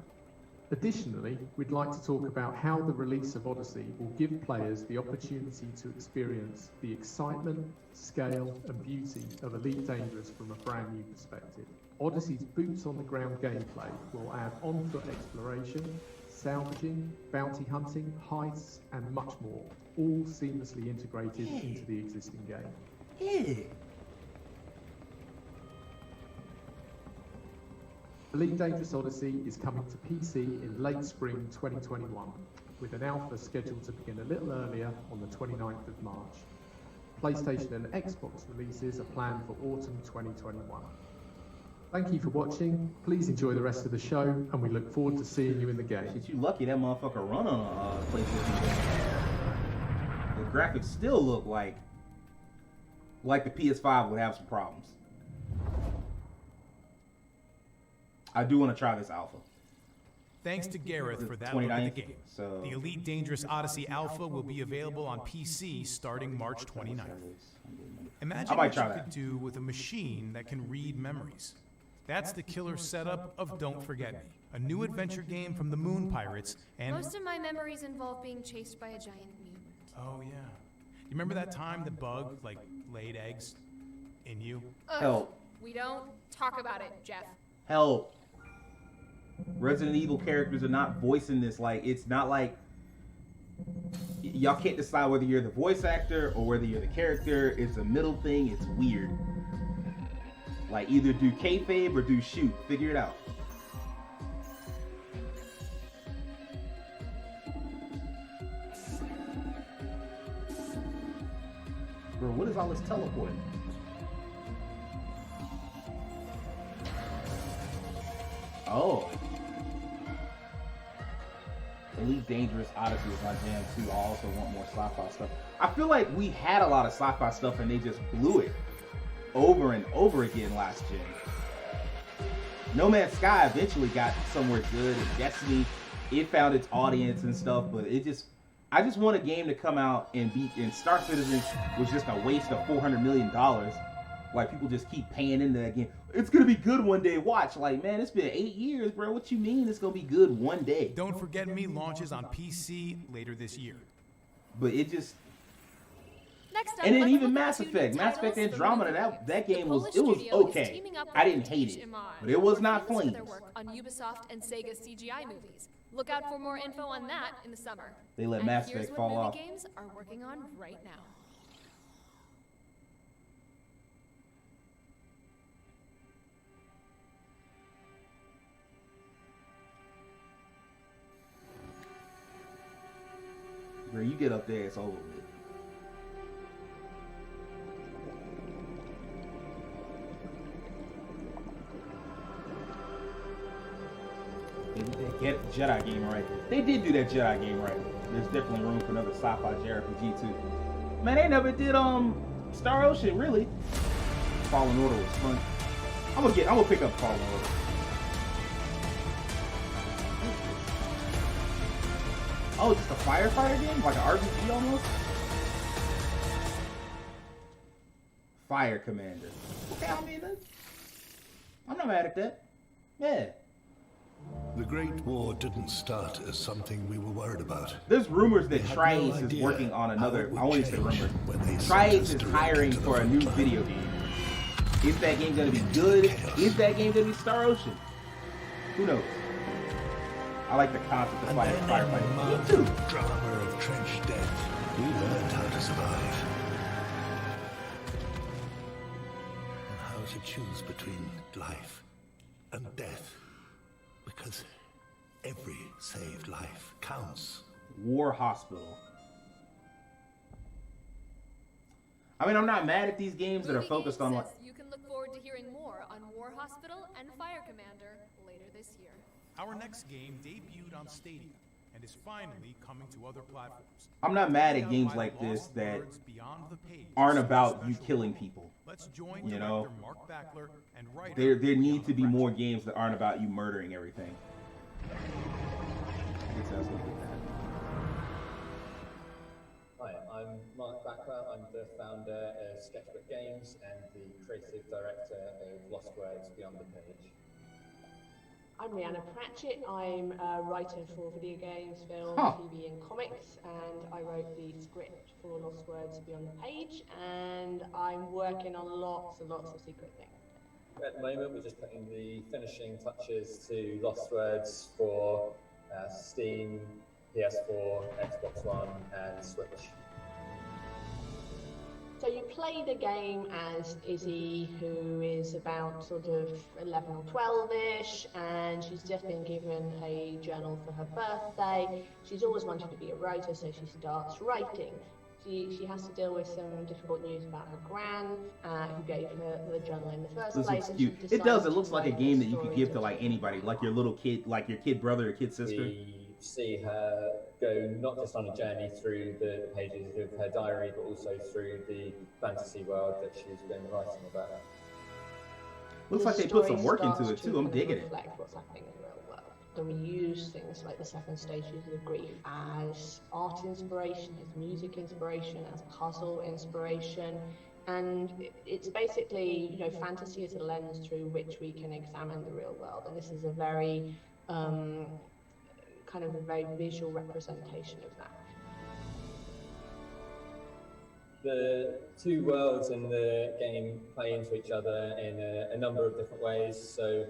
[SPEAKER 8] Additionally, we'd like to talk about how the release of Odyssey will give players the opportunity to experience the excitement, scale, and beauty of Elite Dangerous from a brand new perspective. Odyssey's boots-on-the-ground gameplay will add on-foot exploration, salvaging, bounty hunting, heists, and much more, all seamlessly integrated into the existing game. Elite Dangerous Odyssey is coming to PC in late spring 2021, with an alpha scheduled to begin a little earlier on the 29th of March. PlayStation and Xbox releases are planned for autumn 2021. Thank you for watching, please enjoy the rest of the show, and we look forward to seeing you in the game.
[SPEAKER 4] Shit, you lucky that motherfucker run on a PlayStation game. The graphics still look like the PS5 would have some problems. I do want to try this alpha.
[SPEAKER 1] Thanks to Gareth for that look at
[SPEAKER 4] 29th,
[SPEAKER 1] the game.
[SPEAKER 4] so
[SPEAKER 1] The Elite Dangerous Odyssey Alpha will be available on PC starting March 29th. Imagine
[SPEAKER 4] might
[SPEAKER 1] what
[SPEAKER 4] try
[SPEAKER 1] you
[SPEAKER 4] that.
[SPEAKER 1] could do with a machine that can read memories. That's the killer setup of Don't Forget Me, a new adventure game from the Moon Pirates and...
[SPEAKER 7] Most of my memories involve being chased by a giant mutant.
[SPEAKER 1] Oh, yeah. You remember that time the bug, like, laid eggs in you?
[SPEAKER 7] Ugh,
[SPEAKER 4] Help.
[SPEAKER 7] We don't talk about it, Jeff.
[SPEAKER 4] Help. Resident Evil characters are not voicing this. Like, it's not like y'all can't decide whether you're the voice actor or whether you're the character. It's a middle thing. It's weird. Like, either do kayfabe or do shoot. Figure it out. Bro, what is all this teleporting? Oh. Elite Dangerous Odyssey is my jam too. I also want more sci-fi stuff. I feel like we had a lot of sci-fi stuff and they just blew it over and over again last gen. No Man's Sky eventually got somewhere good, and Destiny, it found its audience and stuff, but I just want a game to come out and beat, and Star Citizen was just a waste of $400 million. Like, people just keep paying into that game. It's gonna be good one day. Watch, like, man, it's been 8 years, bro. What you mean it's gonna be good one day?
[SPEAKER 1] Don't Forget Me launches on PC later this year.
[SPEAKER 4] But it just...
[SPEAKER 7] Next up,
[SPEAKER 4] And then
[SPEAKER 7] let's
[SPEAKER 4] even
[SPEAKER 7] look at
[SPEAKER 4] Mass
[SPEAKER 7] two new
[SPEAKER 4] Effect, Mass
[SPEAKER 7] titles
[SPEAKER 4] Effect
[SPEAKER 7] from
[SPEAKER 4] Andromeda,
[SPEAKER 7] movie
[SPEAKER 4] that
[SPEAKER 7] games.
[SPEAKER 4] game
[SPEAKER 7] The
[SPEAKER 4] was,
[SPEAKER 7] Polish
[SPEAKER 4] it was
[SPEAKER 7] studio is
[SPEAKER 4] okay.
[SPEAKER 7] teaming up
[SPEAKER 4] I
[SPEAKER 7] with
[SPEAKER 4] didn't hate
[SPEAKER 7] Teach
[SPEAKER 4] it,
[SPEAKER 7] Iman
[SPEAKER 4] but it was not
[SPEAKER 7] for
[SPEAKER 4] flames.
[SPEAKER 7] their work on Ubisoft and Sega CGI movies. Look out for more info on that in the summer.
[SPEAKER 4] They let
[SPEAKER 7] And
[SPEAKER 4] Mass
[SPEAKER 7] here's
[SPEAKER 4] Effect
[SPEAKER 7] what
[SPEAKER 4] fall
[SPEAKER 7] movie
[SPEAKER 4] off.
[SPEAKER 7] games are working on right now.
[SPEAKER 4] Bro, you get up there, it's over with. They get Jedi game right. They did do that Jedi game right. There's definitely room for another sci-fi JRPG too. Man, they never did Star Ocean really. Fallen Order was fun. I'm gonna pick up Fallen Order. Oh, just a firefighter game? Like an RPG almost? Fire Commander. Okay, I mean, I'm not mad at that. Yeah.
[SPEAKER 22] The Great War didn't start as something we were worried about.
[SPEAKER 4] There's rumors that
[SPEAKER 22] They had
[SPEAKER 4] Trades
[SPEAKER 22] no
[SPEAKER 4] is
[SPEAKER 22] idea
[SPEAKER 4] working on another.
[SPEAKER 22] how
[SPEAKER 4] I
[SPEAKER 22] it
[SPEAKER 4] want
[SPEAKER 22] would
[SPEAKER 4] to say
[SPEAKER 22] change
[SPEAKER 4] rumors.
[SPEAKER 22] when they sent
[SPEAKER 4] Trades
[SPEAKER 22] us
[SPEAKER 4] is
[SPEAKER 22] direct
[SPEAKER 4] hiring
[SPEAKER 22] to the
[SPEAKER 4] for a new
[SPEAKER 22] front
[SPEAKER 4] video game. Is that game gonna be good? Is that game gonna be Star Ocean? Who knows? I like the concept of firefighting. Me too.
[SPEAKER 22] Drama of trench death. We learned how to survive. And how to choose between life and death. Because every saved life counts.
[SPEAKER 4] War Hospital. I mean, I'm not mad at these games that are focused on like.
[SPEAKER 7] You can look forward to hearing more on War Hospital and Fire Commander later this year.
[SPEAKER 1] Our next game debuted on Stadia and is finally coming to other platforms.
[SPEAKER 4] I'm not mad at games like this that aren't about you killing people.
[SPEAKER 1] Let's join
[SPEAKER 4] You know,
[SPEAKER 1] director Mark Backler and writer
[SPEAKER 4] there need to be more games that aren't about you murdering everything. I guess I was gonna put that.
[SPEAKER 12] Hi, I'm Mark Backler. I'm the founder of Sketchbook Games and the creative director of Lost Words Beyond the Page.
[SPEAKER 13] I'm Rhianna Pratchett. I'm a writer for video games, film,
[SPEAKER 4] Huh.
[SPEAKER 13] TV, and comics, and I wrote the script for Lost Words Beyond the Page, and I'm working on lots and lots of secret things.
[SPEAKER 12] At the moment, we're just putting the finishing touches to Lost Words for Steam, PS4, Xbox One, and Switch.
[SPEAKER 13] So you play the game as Izzy, who is about sort of 11 or 12-ish, and she's just been given a journal for her birthday. She's always wanted to be a writer, so she starts writing. She has to deal with some difficult news about her gran, who gave her the journal in the first
[SPEAKER 4] This
[SPEAKER 13] place.
[SPEAKER 4] looks
[SPEAKER 13] and she
[SPEAKER 4] cute. It does.
[SPEAKER 13] decides
[SPEAKER 4] It looks
[SPEAKER 13] to
[SPEAKER 4] like a
[SPEAKER 13] write
[SPEAKER 4] game
[SPEAKER 13] the
[SPEAKER 4] that you could
[SPEAKER 13] story
[SPEAKER 4] give to like anybody, like your little kid, like your kid brother or kid sister.
[SPEAKER 12] We see her go not just on a journey through the pages of her diary, but also through the fantasy world that she's been writing about.
[SPEAKER 4] Looks like they put some work into it too. I'm digging it.
[SPEAKER 13] Reflect what's happening in the real world. then we use things like the 7 stages of grief as art inspiration, as music inspiration, as puzzle inspiration. And it's basically, you know, fantasy is a lens through which we can examine the real world. And this is a very, kind of a very visual representation of that.
[SPEAKER 12] The two worlds in the game play into each other in a number of different ways. So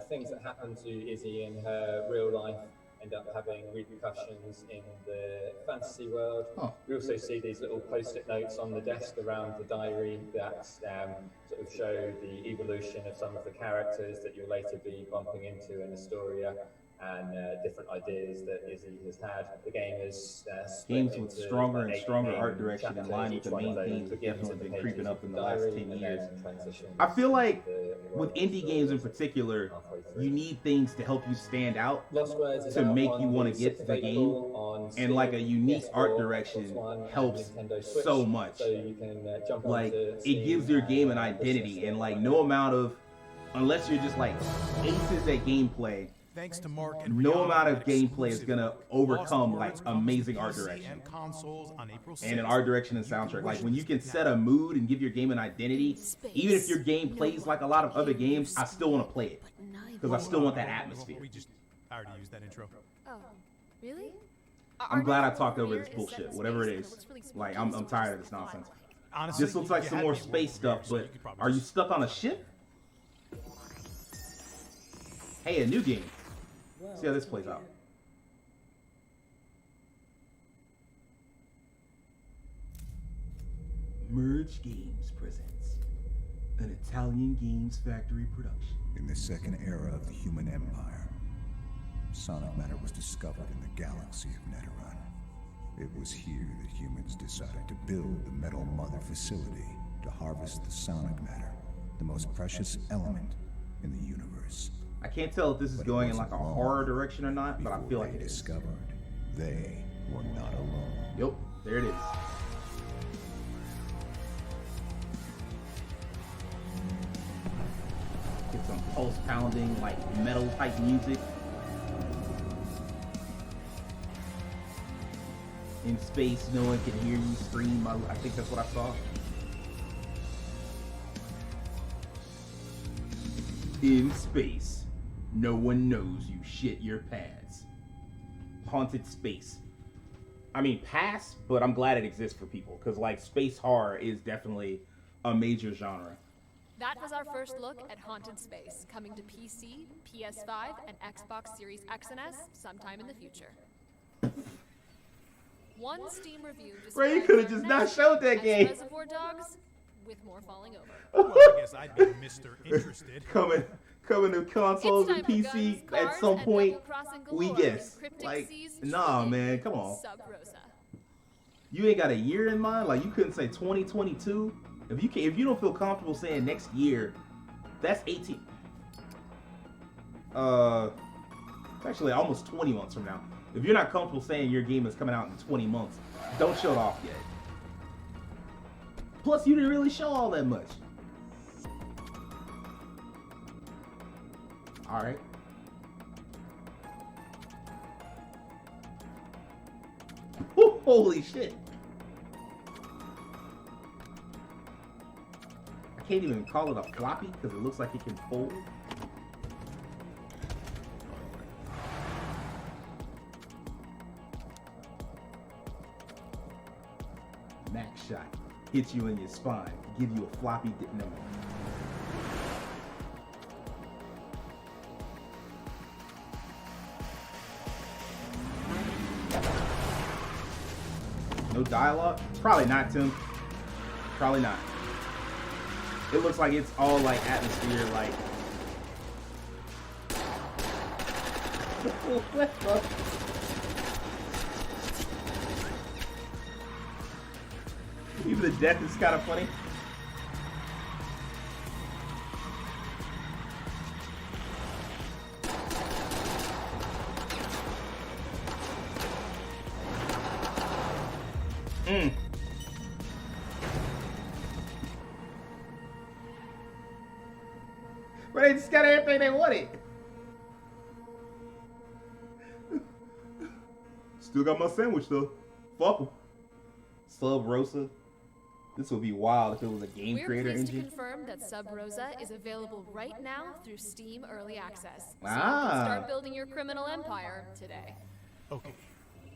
[SPEAKER 12] things that happen to Izzy in her real life end up having repercussions in the fantasy world. We also see these little post-it notes on the desk around the diary that sort of show the evolution of some of the characters that you'll later be bumping into in Astoria, and different ideas that Izzy has had. The game is
[SPEAKER 4] games with stronger and stronger art direction in line with the main themes have definitely been creeping up in the last 10 years. I feel like with indie games in particular, you need things to help you stand out, to make you want to get to the game, and like a unique art direction helps so much. Like, it gives your game an identity, and like no amount of, unless you're just like aces at gameplay,
[SPEAKER 1] Thanks to Mark and
[SPEAKER 4] no amount of gameplay is gonna overcome like amazing art direction and an art direction and soundtrack. Like when you can set a mood and give your game an identity, even if your game plays like a lot of other games, I still want to play it because I still want that atmosphere.
[SPEAKER 1] I already used that intro.
[SPEAKER 7] Oh, really?
[SPEAKER 4] I'm glad I talked over this bullshit, whatever it is. Like I'm tired of this nonsense.
[SPEAKER 1] Honestly,
[SPEAKER 4] this looks like some more space stuff, but are you stuck on a ship? Hey, a new game. See how this plays out. Merge Games presents an Italian Games Factory production.
[SPEAKER 14] In the second era of the human empire, sonic matter was discovered in the galaxy of Neteron. It was here that humans decided to build the Metal Mother facility to harvest the sonic matter, the most precious element in the universe.
[SPEAKER 4] I can't tell if this is going in like a horror direction or not, but I feel like it is.
[SPEAKER 14] Discovered they were not alone.
[SPEAKER 4] Yep, there it is. Get some pulse pounding, like metal type music. In space, no one can hear you scream. I think that's what I saw. In space, no one knows you shit your pants. Haunted space. I mean, pass, but I'm glad it exists for people, because like space horror is definitely a major genre.
[SPEAKER 7] That was our first look at Haunted Space, coming to PC, PS5, and Xbox Series X and S sometime in the future. One Steam review
[SPEAKER 4] Bro, you could have just not showed that game.
[SPEAKER 7] Reservoir Dogs, with more falling over.
[SPEAKER 1] Well, I guess I'd be Mr. Interested.
[SPEAKER 4] Coming to consoles and PC at some point, we guess. Like, nah, man, come on. You ain't got a year in mind? Like, you couldn't say 2022? If you don't feel comfortable saying next year, that's 18. It's actually almost 20 months from now. If you're not comfortable saying your game is coming out in 20 months, don't show it off yet. Plus, you didn't really show all that much. All right. Holy shit. I can't even call it a floppy because it looks like it can fold. Max shot. Hits you in your spine. Give you a floppy no. No dialogue? Probably not, Tim. Probably not. It looks like it's all like atmosphere, like. Even the death is kind of funny. But they just got everything they wanted. Still got my sandwich though. Fuck 'em. Sub Rosa. This would be wild if it was a game creator
[SPEAKER 7] We're pleased
[SPEAKER 4] engine.
[SPEAKER 7] to confirm that Sub Rosa is available right now through Steam Early Access. So you
[SPEAKER 4] Ah.
[SPEAKER 7] can start building your criminal empire today.
[SPEAKER 1] Okay,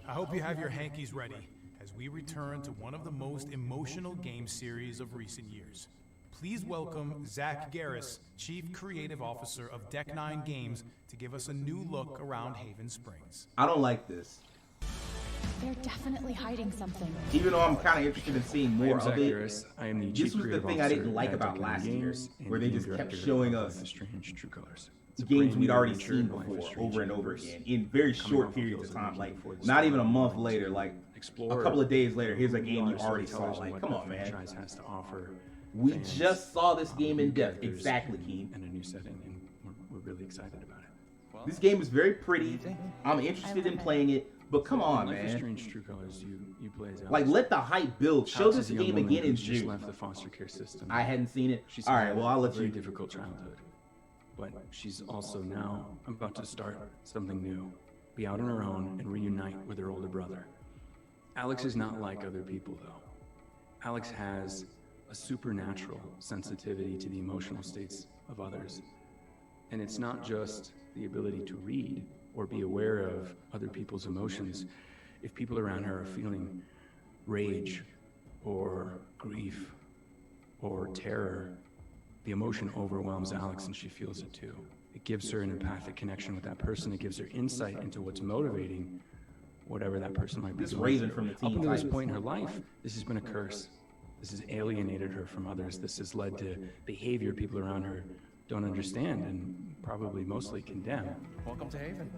[SPEAKER 1] I hope you have your hankies ready as we return to one of the most emotional game series of recent years. Please welcome Zach Garris, Chief Creative Officer of Deck 9 Games, to give us a new look around Haven Springs.
[SPEAKER 4] I don't like this.
[SPEAKER 15] They're definitely hiding something.
[SPEAKER 4] Even though I'm kind of interested in seeing more of it,
[SPEAKER 16] I am the
[SPEAKER 4] this
[SPEAKER 16] Chief
[SPEAKER 4] was the
[SPEAKER 16] Creative
[SPEAKER 4] thing I
[SPEAKER 16] Officer
[SPEAKER 4] didn't like
[SPEAKER 16] at
[SPEAKER 4] about
[SPEAKER 16] Deck 9
[SPEAKER 4] last year,
[SPEAKER 16] Games and
[SPEAKER 4] where they
[SPEAKER 16] Game
[SPEAKER 4] just kept
[SPEAKER 16] Director
[SPEAKER 4] showing
[SPEAKER 16] of
[SPEAKER 4] us
[SPEAKER 16] Life is Strange True Colors. It's a
[SPEAKER 4] games
[SPEAKER 16] brand
[SPEAKER 4] we'd
[SPEAKER 16] new
[SPEAKER 4] already
[SPEAKER 16] adventure
[SPEAKER 4] seen
[SPEAKER 16] in Life is
[SPEAKER 4] before,
[SPEAKER 16] Strange
[SPEAKER 4] over and over
[SPEAKER 16] universe.
[SPEAKER 4] again, in very
[SPEAKER 16] Coming
[SPEAKER 4] short
[SPEAKER 16] off
[SPEAKER 4] periods
[SPEAKER 16] those
[SPEAKER 4] of time.
[SPEAKER 16] images
[SPEAKER 4] Like,
[SPEAKER 16] before the
[SPEAKER 4] not
[SPEAKER 16] story,
[SPEAKER 4] even a month
[SPEAKER 16] we
[SPEAKER 4] later,
[SPEAKER 16] want to
[SPEAKER 4] like,
[SPEAKER 16] explore
[SPEAKER 4] a couple of days later, here's a
[SPEAKER 16] who
[SPEAKER 4] game
[SPEAKER 16] we
[SPEAKER 4] you
[SPEAKER 16] are
[SPEAKER 4] already saw.
[SPEAKER 16] storytellers and
[SPEAKER 4] Like,
[SPEAKER 16] what
[SPEAKER 4] come
[SPEAKER 16] the
[SPEAKER 4] on, man.
[SPEAKER 16] franchise has to offer
[SPEAKER 4] We
[SPEAKER 16] fans,
[SPEAKER 4] just saw this game in
[SPEAKER 16] new
[SPEAKER 4] depth.
[SPEAKER 16] characters,
[SPEAKER 4] Exactly, Keen.
[SPEAKER 16] and a new setting, and we're really excited about it.
[SPEAKER 4] This game is very pretty. I'm interested in playing it, but come on,
[SPEAKER 16] Life is
[SPEAKER 4] man.
[SPEAKER 16] Strange True Colors, you play as
[SPEAKER 4] Like,
[SPEAKER 16] Alex.
[SPEAKER 4] let the hype build. Show
[SPEAKER 16] Alex
[SPEAKER 4] this
[SPEAKER 16] is a young
[SPEAKER 4] game
[SPEAKER 16] woman
[SPEAKER 4] again in
[SPEAKER 16] who's just
[SPEAKER 4] June.
[SPEAKER 16] left the foster care system.
[SPEAKER 4] I hadn't seen it.
[SPEAKER 16] She's
[SPEAKER 4] All
[SPEAKER 16] had
[SPEAKER 4] right, well, I'll let
[SPEAKER 16] a very
[SPEAKER 4] you.
[SPEAKER 16] difficult childhood, but she's also now about to start something new, be out on her own and reunite with her older brother. Alex is not like other people, though. Alex has a supernatural sensitivity to the emotional states of others, and it's not just the ability to read or be aware of other people's emotions. If people around her are feeling rage or grief or terror, the emotion overwhelms Alex and she feels it too. It gives her an empathic connection with that person. It gives her insight into what's motivating whatever that person might be
[SPEAKER 4] This
[SPEAKER 16] doing.
[SPEAKER 4] Raven from the
[SPEAKER 16] Up
[SPEAKER 4] Teen
[SPEAKER 16] until this
[SPEAKER 4] Titans.
[SPEAKER 16] point in her life, this has been a curse. This has alienated her from others. This has led to behavior people around her don't understand and probably mostly condemn.
[SPEAKER 5] Welcome to Haven.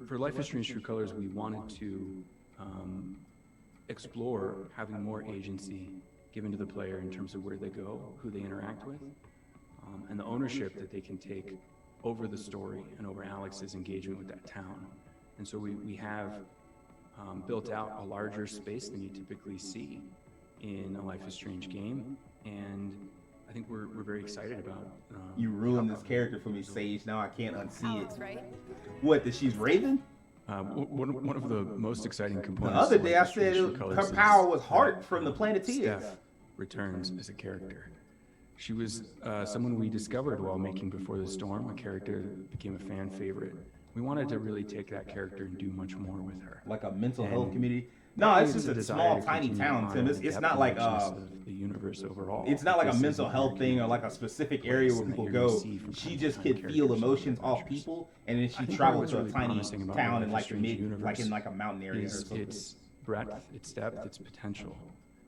[SPEAKER 16] For Life is Strange True Colors, we wanted to explore having more agency given to the player in terms of where they go, who they interact with, and the ownership that they can take over the story and over Alex's engagement with that town. And so we have built out a larger space than you typically see in a Life is Strange game, and I think we're very excited about.
[SPEAKER 4] You ruined this character for me, Sage. Now I can't unsee
[SPEAKER 7] Alex,
[SPEAKER 4] it.
[SPEAKER 7] right?
[SPEAKER 4] What, that she's Raven?
[SPEAKER 16] One of the most exciting
[SPEAKER 4] The
[SPEAKER 16] components.
[SPEAKER 4] other
[SPEAKER 16] of
[SPEAKER 4] day
[SPEAKER 16] Life
[SPEAKER 4] I
[SPEAKER 16] is Strange
[SPEAKER 4] said
[SPEAKER 16] True Colors
[SPEAKER 4] her
[SPEAKER 16] is
[SPEAKER 4] power was
[SPEAKER 16] that
[SPEAKER 4] Heart from the Planeteers.
[SPEAKER 16] Steph returns as a character. She was someone we discovered while making Before the Storm, a character that became a fan favorite. We wanted to really take that character and do much more with her.
[SPEAKER 4] Like a mental
[SPEAKER 16] And
[SPEAKER 4] health community. No, it's just a
[SPEAKER 16] desire
[SPEAKER 4] small,
[SPEAKER 16] to
[SPEAKER 4] tiny
[SPEAKER 16] continue
[SPEAKER 4] town,
[SPEAKER 16] on
[SPEAKER 4] Tim.
[SPEAKER 16] the
[SPEAKER 4] It's
[SPEAKER 16] depth
[SPEAKER 4] not
[SPEAKER 16] and
[SPEAKER 4] like
[SPEAKER 16] richness of the universe overall.
[SPEAKER 4] it's not like a
[SPEAKER 16] This is
[SPEAKER 4] mental health thing or like a specific area where
[SPEAKER 16] place
[SPEAKER 4] people
[SPEAKER 16] that you're gonna
[SPEAKER 4] go.
[SPEAKER 16] see from
[SPEAKER 4] She
[SPEAKER 16] time to
[SPEAKER 4] just
[SPEAKER 16] time
[SPEAKER 4] could feel
[SPEAKER 16] characters and
[SPEAKER 4] emotions off
[SPEAKER 16] adventures.
[SPEAKER 4] people, and then
[SPEAKER 16] I
[SPEAKER 4] she
[SPEAKER 16] think
[SPEAKER 4] traveled
[SPEAKER 16] what's
[SPEAKER 4] to a
[SPEAKER 16] really
[SPEAKER 4] tiny
[SPEAKER 16] promising about
[SPEAKER 4] town
[SPEAKER 16] Life
[SPEAKER 4] in
[SPEAKER 16] is
[SPEAKER 4] like the
[SPEAKER 16] Strange
[SPEAKER 4] mid,
[SPEAKER 16] universe
[SPEAKER 4] like in like a mountain area or
[SPEAKER 16] is
[SPEAKER 4] something.
[SPEAKER 16] its breadth, its depth, its potential,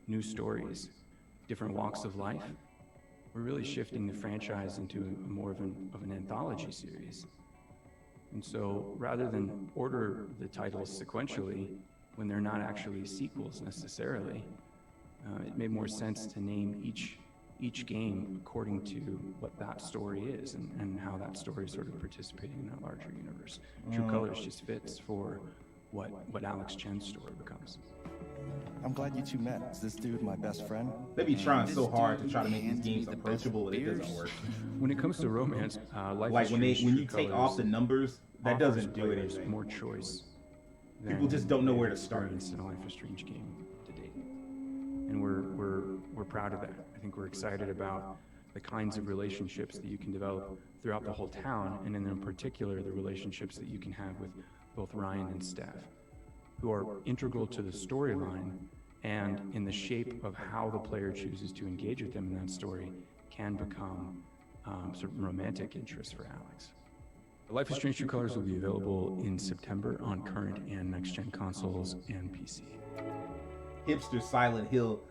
[SPEAKER 16] new stories, different walks of life. We're really shifting the franchise into more of an anthology series. And so rather than order the titles sequentially when they're not actually sequels necessarily, it made more sense to name each game according to what that story is and how that story is sort of participating in that larger universe. True Colors just fits for what Alex Chen's story becomes.
[SPEAKER 17] I'm glad you two met. Is this dude my best friend?
[SPEAKER 4] They be trying so hard to try to make these games approachable, but it doesn't work.
[SPEAKER 16] When it comes to romance, Life
[SPEAKER 4] Like
[SPEAKER 16] is
[SPEAKER 4] when
[SPEAKER 16] Strange
[SPEAKER 4] you
[SPEAKER 16] True
[SPEAKER 4] take
[SPEAKER 16] Colors
[SPEAKER 4] off the numbers, that
[SPEAKER 16] offers
[SPEAKER 4] doesn't do
[SPEAKER 16] players
[SPEAKER 4] anything.
[SPEAKER 16] more choice.
[SPEAKER 4] People
[SPEAKER 16] than
[SPEAKER 4] just don't know where to
[SPEAKER 16] they've
[SPEAKER 4] start.
[SPEAKER 16] experienced in a Life is Strange game to date, and we're proud of that. I think we're excited about the kinds of relationships that you can develop throughout the whole town, and in particular, the relationships that you can have with both Ryan and Steph, who are integral to the storyline and in the shape of how the player chooses to engage with them in that story can become sort of romantic interest for Alex. Life is Strange True Colors will be available in September on current and next-gen consoles and PC.
[SPEAKER 4] Hipster Silent Hill.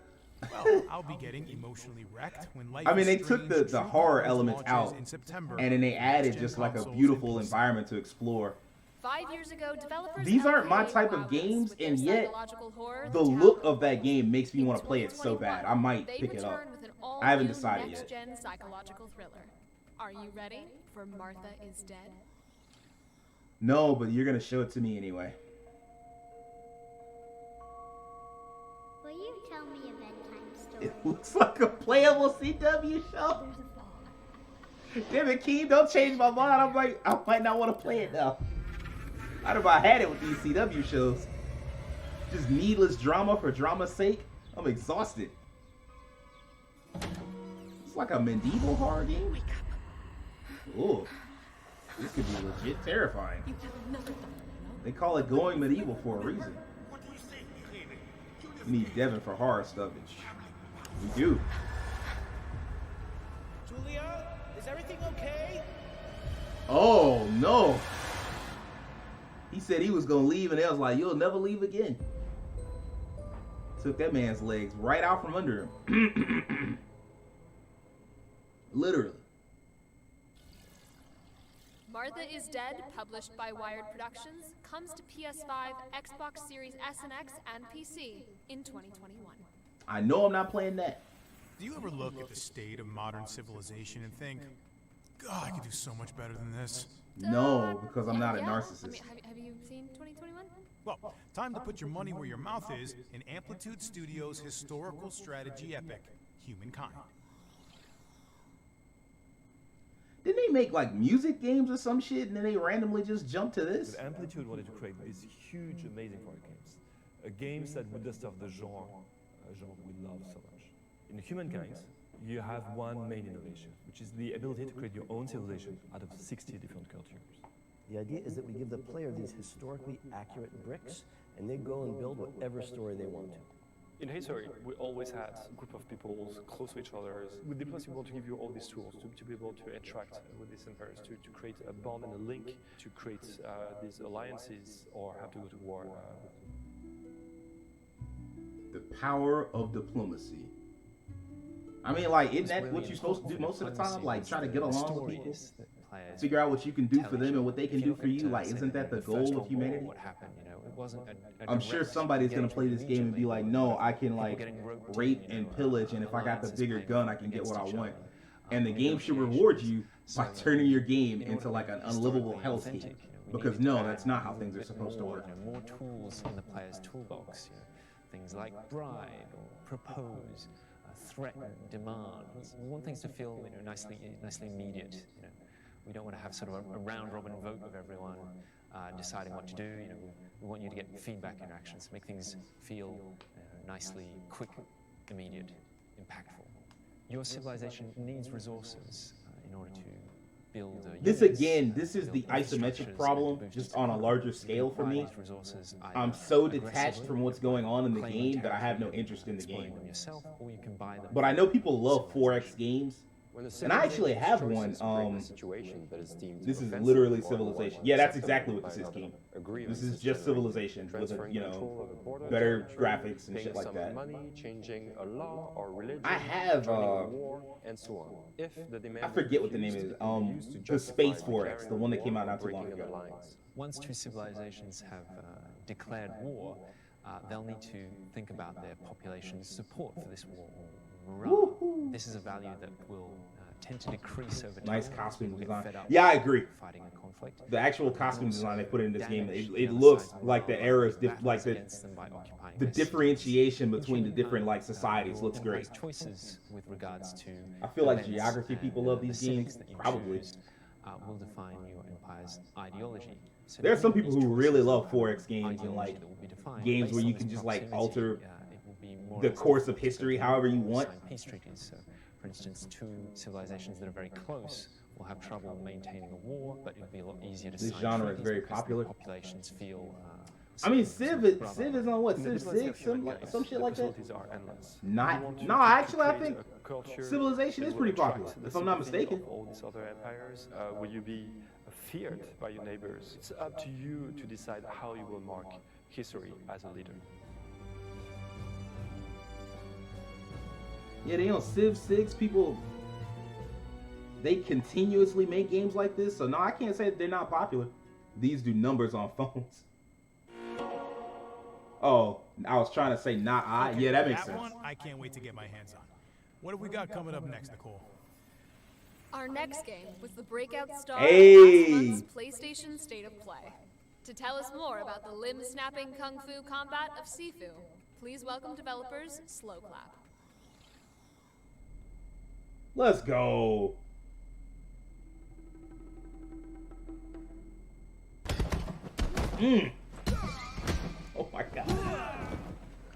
[SPEAKER 1] Well, I'll be getting emotionally wrecked when Life
[SPEAKER 4] I mean,
[SPEAKER 1] is
[SPEAKER 4] they took
[SPEAKER 1] Strange
[SPEAKER 4] the
[SPEAKER 1] True
[SPEAKER 4] horror
[SPEAKER 1] Colors
[SPEAKER 4] elements
[SPEAKER 1] launches
[SPEAKER 4] out,
[SPEAKER 1] in September
[SPEAKER 4] and then they
[SPEAKER 1] on
[SPEAKER 4] added
[SPEAKER 1] next-gen
[SPEAKER 4] just like a
[SPEAKER 1] consoles
[SPEAKER 4] beautiful
[SPEAKER 1] and PC.
[SPEAKER 4] environment to explore.
[SPEAKER 7] 5 years ago, developers
[SPEAKER 4] These aren't my
[SPEAKER 7] created
[SPEAKER 4] type of
[SPEAKER 7] Wildlands
[SPEAKER 4] games,
[SPEAKER 7] with their
[SPEAKER 4] and yet
[SPEAKER 7] psychological horror,
[SPEAKER 4] the
[SPEAKER 7] Town.
[SPEAKER 4] look of that game makes me want to play it so
[SPEAKER 7] 2021,
[SPEAKER 4] bad. I might
[SPEAKER 7] they
[SPEAKER 4] pick it up.
[SPEAKER 7] return with an
[SPEAKER 4] I haven't
[SPEAKER 7] all-new
[SPEAKER 4] decided yet.
[SPEAKER 7] next-gen psychological thriller. Are you ready for Martha is Dead?
[SPEAKER 4] No, but you're gonna show it to me anyway.
[SPEAKER 3] Will you tell me a bedtime story?
[SPEAKER 4] It looks like a playable CW show. Damn it, Keem, don't change my mind. I might not want to play it now. I'd have had it with these CW shows. Just needless drama for drama's sake. I'm exhausted. It's like a medieval horror game. Ooh, this could be legit terrifying. They call it going medieval for a reason. We need Devin for horror stuffage. We do.
[SPEAKER 18] Julia, is everything okay?
[SPEAKER 4] Oh no. He said he was gonna leave, and they was like, "You'll never leave again." Took that man's legs right out from under him. Literally.
[SPEAKER 7] Martha is Dead, published by Wired Productions, comes to PS5, Xbox Series S and X, and PC in 2021.
[SPEAKER 4] I know I'm not playing that.
[SPEAKER 1] Do you ever look at the state of modern civilization and think, God, I could do so much better than this?
[SPEAKER 4] No, because I'm not a narcissist.
[SPEAKER 7] I mean, have you seen 2021?
[SPEAKER 1] Well, time to put your money where your mouth is in Amplitude Studios' historical strategy epic, Humankind.
[SPEAKER 4] Didn't they make like music games or some shit, and then they randomly just jumped to this?
[SPEAKER 6] But Amplitude wanted to create these huge, amazing horror games. Games that would dust off the genre, a genre we love so much. In Humankind, you have one main innovation, which is the ability to create your own civilization out of 60 different cultures.
[SPEAKER 19] The idea is that we give the player these historically accurate bricks, and they go and build whatever story they want to.
[SPEAKER 16] In history, we always had a group of people close to each other. With Diplomacy, we want to give you all these tools to be able to interact with these empires, to create a bond and a link, to create these alliances, or have to go to war.
[SPEAKER 4] The power of diplomacy. I mean, like, isn't that what you're supposed to do most of the time? Like, try to get along with people? Figure out what you can do for them and what they can do for you? Like, isn't that the goal of humanity? I'm sure somebody's going to play this game and be like, no, I can, like, rape and pillage, and if I got the bigger gun, I can get what I want. And the game should reward you by turning your game into, like, an unlivable hellscape. Because, no, that's not how things are supposed to work.
[SPEAKER 20] More tools in the player's toolbox. Things like bribe or propose, threaten, demand. We want things to feel nicely immediate. We don't want to have sort of a round-robin vote of everyone deciding what to do. We want you to get feedback interactions, make things feel nicely quick, immediate, impactful. Your civilization needs resources in order to build
[SPEAKER 4] this again, this is the isometric problem, just on a larger scale for me. I'm so detached from what's going on in the game that I have no interest in the game. But I know people love 4X games. And I actually have one. This is literally Civilization. Yeah, that's exactly what this is, King. This is just Civilization with, better graphics and shit like that. I have, I forget what the name is. The Space 4X, the one that came out not too long ago.
[SPEAKER 20] Once two civilizations have declared war, they'll need to think about their population's support for this war. This is a value that will tend to decrease over time.
[SPEAKER 4] Nice costume design. Yeah, I agree.
[SPEAKER 20] Fighting a conflict.
[SPEAKER 4] The actual costume design they put in this game, it looks like the eras, like the differentiation between the different like societies looks great.
[SPEAKER 20] Choices with regards to.
[SPEAKER 4] I feel like geography people love these games. Probably.
[SPEAKER 20] Will define your empire's ideology. So
[SPEAKER 4] there are some people who really love 4X games and like games where you can just like alter the course of history however you want.
[SPEAKER 20] Peace treaties. So, for instance, two civilizations that are very close will have trouble maintaining a war, but it'll be a lot easier to.
[SPEAKER 4] This genre is very popular.
[SPEAKER 20] Populations feel.
[SPEAKER 4] I mean, Civ is on what? Civ 6, some shit like that. No, actually, I think Civilization is pretty popular, if I'm not mistaken.
[SPEAKER 16] All these other empires, will you be feared by your neighbors? It's up to you to decide how you will mark history as a leader.
[SPEAKER 4] Yeah, they on Civ 6, people, they continuously make games like this, so no, I can't say that they're not popular. These do numbers on phones. Oh, I was trying to say not I.
[SPEAKER 1] Okay,
[SPEAKER 4] yeah, that makes sense.
[SPEAKER 1] One, I can't wait to get my hands on. What have we got coming up next, Nicole?
[SPEAKER 7] Our next game was the breakout star of
[SPEAKER 4] Hey!
[SPEAKER 7] last month's PlayStation State of Play. To tell us more about the limb-snapping kung fu combat of Sifu, please welcome developers Slow Clap.
[SPEAKER 4] Let's go. Oh my god.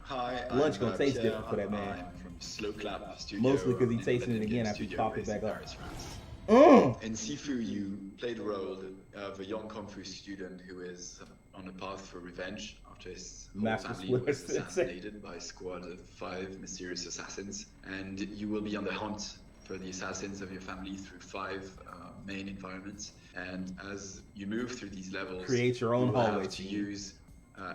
[SPEAKER 10] Hi,
[SPEAKER 4] Lunch
[SPEAKER 10] I'm
[SPEAKER 4] gonna taste
[SPEAKER 10] Pierre.
[SPEAKER 4] different for that man.
[SPEAKER 10] I'm from Slow Clap Studio.
[SPEAKER 4] Mostly because he
[SPEAKER 10] an
[SPEAKER 4] tasted it
[SPEAKER 10] independent
[SPEAKER 4] again
[SPEAKER 10] game
[SPEAKER 4] after he
[SPEAKER 10] studio
[SPEAKER 4] popped it
[SPEAKER 10] based
[SPEAKER 4] back
[SPEAKER 10] in
[SPEAKER 4] up.
[SPEAKER 10] Paris, France.
[SPEAKER 4] Mm.
[SPEAKER 10] In Sifu, you play the role of a young Kung Fu student who is on a path for revenge after his whole
[SPEAKER 4] Master
[SPEAKER 10] family
[SPEAKER 4] Splinter
[SPEAKER 10] was
[SPEAKER 4] Sensei.
[SPEAKER 10] assassinated by a squad of 5 mysterious assassins. And you will be on the hunt for the assassins of your family through 5 main environments. And as you move through these levels,
[SPEAKER 4] Create your own
[SPEAKER 10] you will
[SPEAKER 4] hallway
[SPEAKER 10] have to
[SPEAKER 4] scene.
[SPEAKER 10] use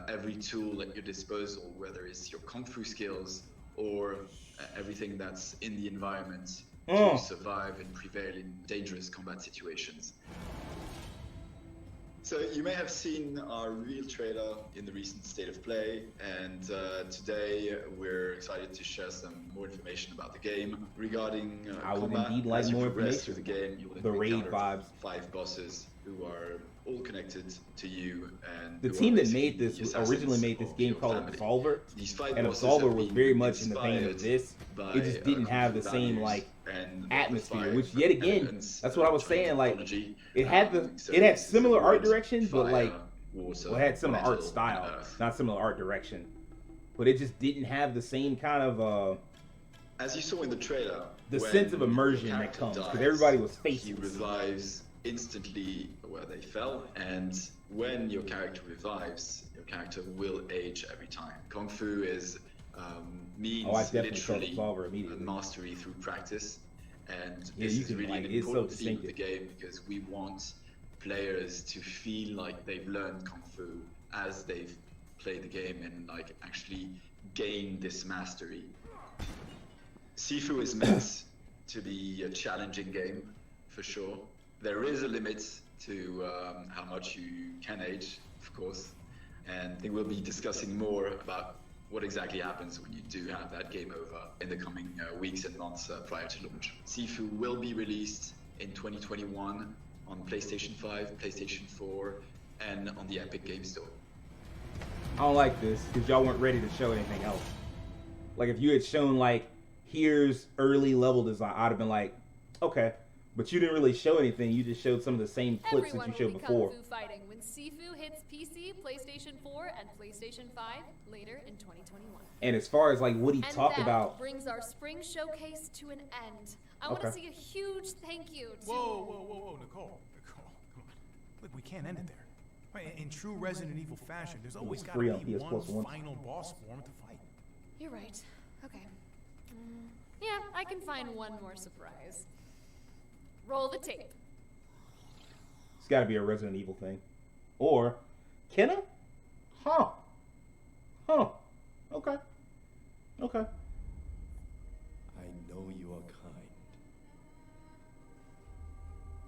[SPEAKER 10] every tool at your disposal, whether it's your Kung Fu skills or everything that's in the environment to survive and prevail in dangerous combat situations. So you may have seen our real trailer in the recent State of Play, and today we're excited to share some more information about the game. Regarding
[SPEAKER 4] I would
[SPEAKER 10] combat,
[SPEAKER 4] indeed like
[SPEAKER 10] as you
[SPEAKER 4] more
[SPEAKER 10] progress
[SPEAKER 4] information.
[SPEAKER 10] through the game, you will
[SPEAKER 4] The raid
[SPEAKER 10] encounter
[SPEAKER 4] vibes.
[SPEAKER 10] 5 bosses who are all connected to you, and
[SPEAKER 4] The
[SPEAKER 10] who
[SPEAKER 4] team
[SPEAKER 10] are
[SPEAKER 4] that made
[SPEAKER 10] basically
[SPEAKER 4] this
[SPEAKER 10] the
[SPEAKER 4] originally
[SPEAKER 10] assassins
[SPEAKER 4] made this
[SPEAKER 10] of
[SPEAKER 4] game
[SPEAKER 10] your
[SPEAKER 4] called
[SPEAKER 10] family.
[SPEAKER 4] Absolver,
[SPEAKER 10] These 5
[SPEAKER 4] and
[SPEAKER 10] bosses
[SPEAKER 4] Absolver
[SPEAKER 10] have
[SPEAKER 4] was
[SPEAKER 10] been
[SPEAKER 4] very much in the vein of
[SPEAKER 10] inspired
[SPEAKER 4] this.
[SPEAKER 10] by,
[SPEAKER 4] It just didn't have the same
[SPEAKER 10] values
[SPEAKER 4] like
[SPEAKER 10] and
[SPEAKER 4] atmosphere,
[SPEAKER 10] by
[SPEAKER 4] which yet again,
[SPEAKER 10] elegance,
[SPEAKER 4] that's what I was saying. Like
[SPEAKER 10] technology.
[SPEAKER 4] it had the
[SPEAKER 10] So
[SPEAKER 4] it had
[SPEAKER 10] this is
[SPEAKER 4] similar
[SPEAKER 10] a
[SPEAKER 4] art
[SPEAKER 10] wood,
[SPEAKER 4] direction, but
[SPEAKER 10] fire,
[SPEAKER 4] like
[SPEAKER 10] water,
[SPEAKER 4] well, it had similar art
[SPEAKER 10] metal,
[SPEAKER 4] style,
[SPEAKER 10] and earth.
[SPEAKER 4] not similar art direction. But it just didn't have the same kind of
[SPEAKER 10] As you saw in the trailer,
[SPEAKER 4] the
[SPEAKER 10] when
[SPEAKER 4] sense of immersion
[SPEAKER 10] the
[SPEAKER 4] that
[SPEAKER 10] character
[SPEAKER 4] comes because
[SPEAKER 10] dies,
[SPEAKER 4] everybody was
[SPEAKER 10] he
[SPEAKER 4] faceless.
[SPEAKER 10] revives instantly where they fell, and when your character revives, your character will age every time. Kung Fu is means
[SPEAKER 4] Oh, I definitely saw
[SPEAKER 10] literally
[SPEAKER 4] Absolver immediately.
[SPEAKER 10] mastery through practice, and
[SPEAKER 4] Yeah,
[SPEAKER 10] this
[SPEAKER 4] you
[SPEAKER 10] is
[SPEAKER 4] can,
[SPEAKER 10] really
[SPEAKER 4] like,
[SPEAKER 10] an
[SPEAKER 4] it's so
[SPEAKER 10] important theme of the
[SPEAKER 4] distinctive.
[SPEAKER 10] game because we want players to feel like they've learned Kung Fu as they've played the game and like actually gain this mastery. Sifu is meant to be a challenging game, for sure. There is a limit to how much you can age, of course, and I think we'll be discussing more about what exactly happens when you do have that game over in the coming weeks and months prior to launch. Sifu will be released in 2021 on PlayStation 5, PlayStation 4, and on the Epic Game Store.
[SPEAKER 4] I don't like this because y'all weren't ready to show anything else. Like if you had shown like here's early level design, I'd have been like, okay. But you didn't really show anything. You just showed some of the same clips
[SPEAKER 7] Everyone
[SPEAKER 4] that you showed
[SPEAKER 7] will be
[SPEAKER 4] before.
[SPEAKER 7] Kung Fu fighting when Sifu hits PC, PlayStation 4, and PlayStation 5 later in 2021.
[SPEAKER 4] And as far as like what he
[SPEAKER 7] And
[SPEAKER 4] talked
[SPEAKER 7] that
[SPEAKER 4] about,
[SPEAKER 7] brings our spring showcase to an end. I want to
[SPEAKER 4] Okay.
[SPEAKER 7] see a huge thank you to...
[SPEAKER 1] Whoa, Nicole, come on. Look, we can't end it there. Right, in true Resident Evil fashion, there's always got
[SPEAKER 4] free
[SPEAKER 1] to
[SPEAKER 4] on
[SPEAKER 1] be
[SPEAKER 4] PS Plus
[SPEAKER 1] one
[SPEAKER 4] once.
[SPEAKER 1] final boss form to fight.
[SPEAKER 7] You're right. Okay. Yeah, I can find one more surprise. Roll the tape.
[SPEAKER 4] it's got to be a Resident Evil thing, or Kenna? Huh? Okay.
[SPEAKER 17] I know you are kind.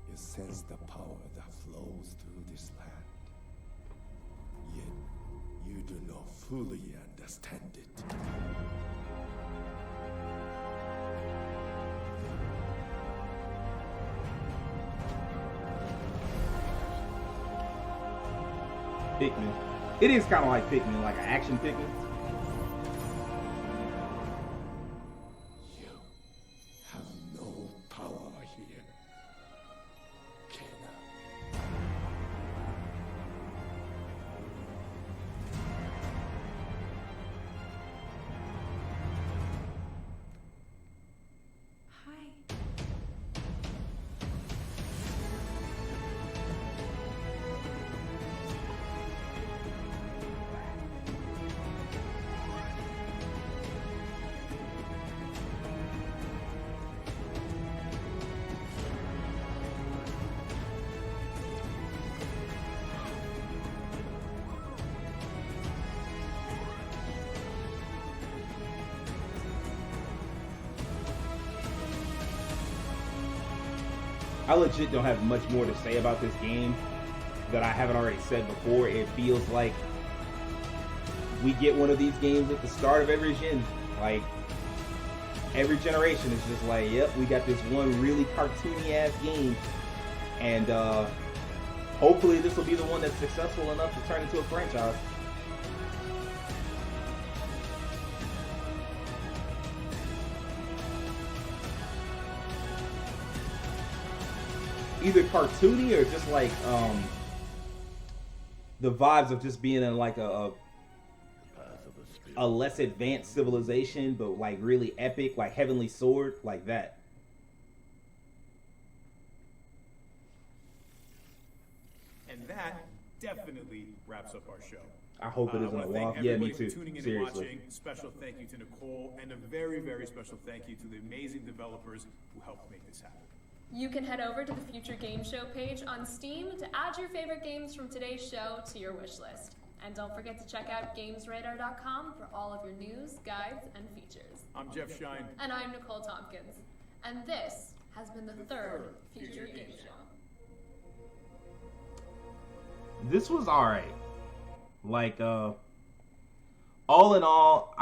[SPEAKER 17] You sense the power that flows through this land. Yet you do not fully understand it.
[SPEAKER 4] Pikmin. It is kind of like Pikmin, like an action Pikmin.
[SPEAKER 17] You have no power here. Kenna.
[SPEAKER 15] Hi.
[SPEAKER 4] I legit don't have much more to say about this game that I haven't already said before. It feels like we get one of these games at the start of every gen. Like, every generation is just like, yep, we got this one really cartoony ass game. And hopefully this will be the one that's successful enough to turn into a franchise. Either cartoony or just like the vibes of just being in like a less advanced civilization, but like really epic, like Heavenly Sword, like that.
[SPEAKER 1] And that definitely wraps up our show.
[SPEAKER 4] I hope it isn't a long. Yeah, me too.
[SPEAKER 1] For tuning in
[SPEAKER 4] Seriously.
[SPEAKER 1] and watching. Special thank you to Nicole, and a very, very special thank you to the amazing developers who helped make this happen.
[SPEAKER 7] You can head over to the Future Game Show page on Steam to add your favorite games from today's show to your wish list. And don't forget to check out GamesRadar.com for all of your news, guides, and features.
[SPEAKER 1] I'm Jeff Shine.
[SPEAKER 7] And I'm Nicole Tompkins. And this has been the third Future Game Show.
[SPEAKER 4] This was alright. Like, all in all,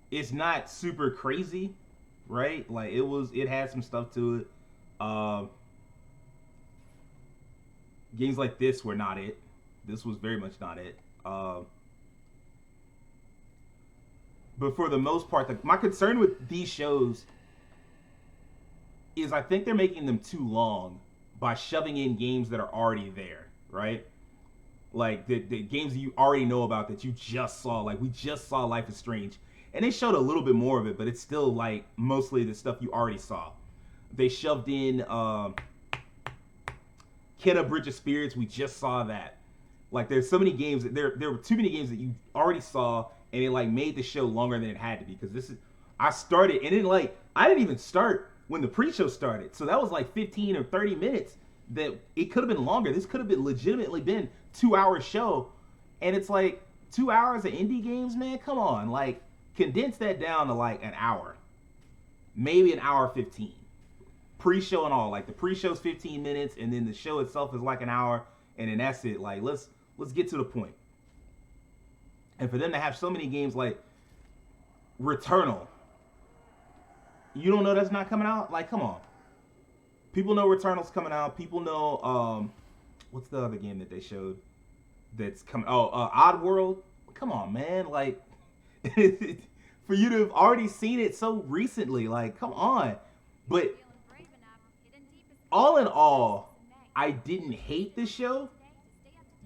[SPEAKER 4] it's not super crazy, right? Like, it had some stuff to it. Games like this were not it. This was very much not it. But for the most part, my concern with these shows is I think they're making them too long by shoving in games that are already there, right? Like the games that you already know about that you just saw. Like we just saw Life is Strange. And they showed a little bit more of it, but it's still like mostly the stuff you already saw. They shoved in Kenna Bridge of Spirits. We just saw that. Like there's so many games there were too many games that you already saw, and it like made the show longer than it had to be. Because I started, and then like I didn't even start when the pre-show started, so that was like 15 or 30 minutes. That it could have been longer. This could have been legitimately been 2-hour show, and it's like 2 hours of indie games, man. Come on, like condense that down to like an hour, maybe an hour 15. Pre-show and all, like the pre-show's 15 minutes, and then the show itself is like an hour, and then that's it. Like let's get to the point. And for them to have so many games like Returnal, you don't know that's not coming out? Like, come on. People know Returnal's coming out. People know, what's the other game that they showed that's coming? Oddworld. Come on, man. Like, for you to have already seen it so recently, like, come on. But all in all, I didn't hate this show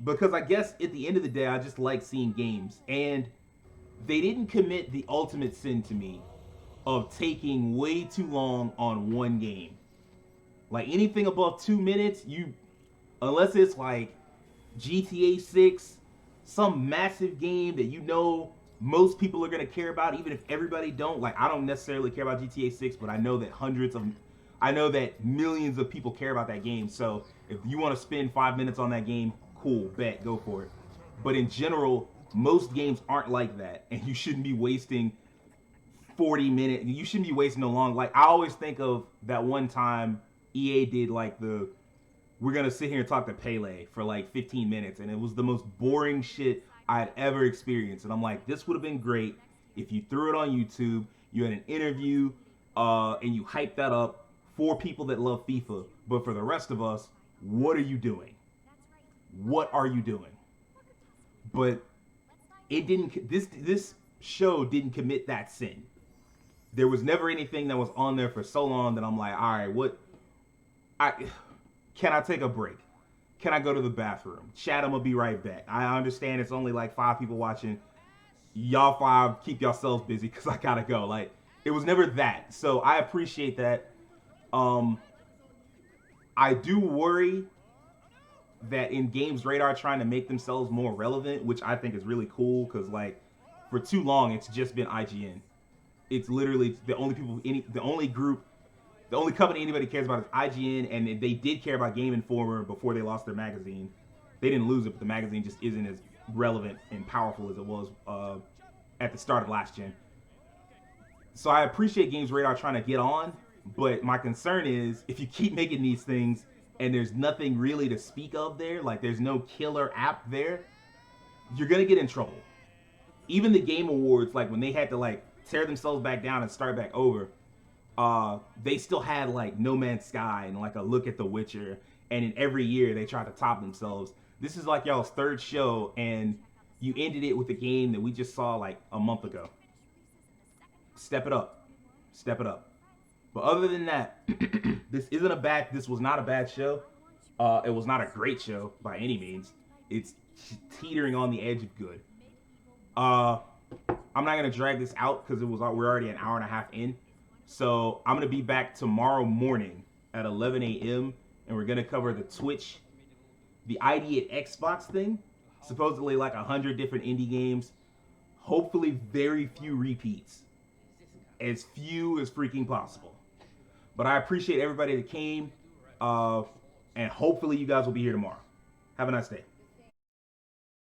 [SPEAKER 4] because I guess at the end of the day, I just like seeing games. And they didn't commit the ultimate sin to me of taking way too long on one game. Like anything above 2 minutes, unless it's like GTA 6, some massive game that you know most people are gonna care about, even if everybody don't. Like I don't necessarily care about GTA 6, but I know that millions of people care about that game. So if you want to spend 5 minutes on that game, cool, bet, go for it. But in general, most games aren't like that, and you shouldn't be wasting 40 minutes. You shouldn't be wasting no long. Like I always think of that one time EA did like we're gonna sit here and talk to Pele for like 15 minutes, and it was the most boring shit I'd ever experienced. And I'm like, this would have been great if you threw it on YouTube, you had an interview, and you hyped that up for people that love FIFA. But for the rest of us, what are you doing? What are you doing? But it didn't. This show didn't commit that sin. There was never anything that was on there for so long that I'm like, all right, can I take a break? Can I go to the bathroom? Chat, I'm gonna be right back. I understand it's only like 5 people watching. Y'all 5, keep yourselves busy because I gotta go. Like, it was never that. So I appreciate that. I do worry that in Games Radar trying to make themselves more relevant, which I think is really cool because like for too long it's just been IGN. It's literally the only company anybody cares about is IGN, and they did care about Game Informer before they lost their magazine. They didn't lose it, but the magazine just isn't as relevant and powerful as it was at the start of last gen. So I appreciate Games Radar trying to get on, but my concern is if you keep making these things and there's nothing really to speak of there, like there's no killer app there, you're gonna get in trouble. Even the Game Awards, like when they had to like tear themselves back down and start back over, they still had like No Man's Sky and like a look at The Witcher, and in every year they try to top themselves. This is like y'all's 3rd show, and you ended it with a game that we just saw like a month ago. Step it up. Step it up. But other than that, this was not a bad show. It was not a great show by any means. It's teetering on the edge of good. I'm not gonna drag this out because we're already an hour and a half in. So I'm gonna be back tomorrow morning at 11 a.m. and we're gonna cover the Twitch, the ID at Xbox thing. Supposedly like 100 different indie games. Hopefully very few repeats. As few as freaking possible. But I appreciate everybody that came. And hopefully you guys will be here tomorrow. Have a nice day.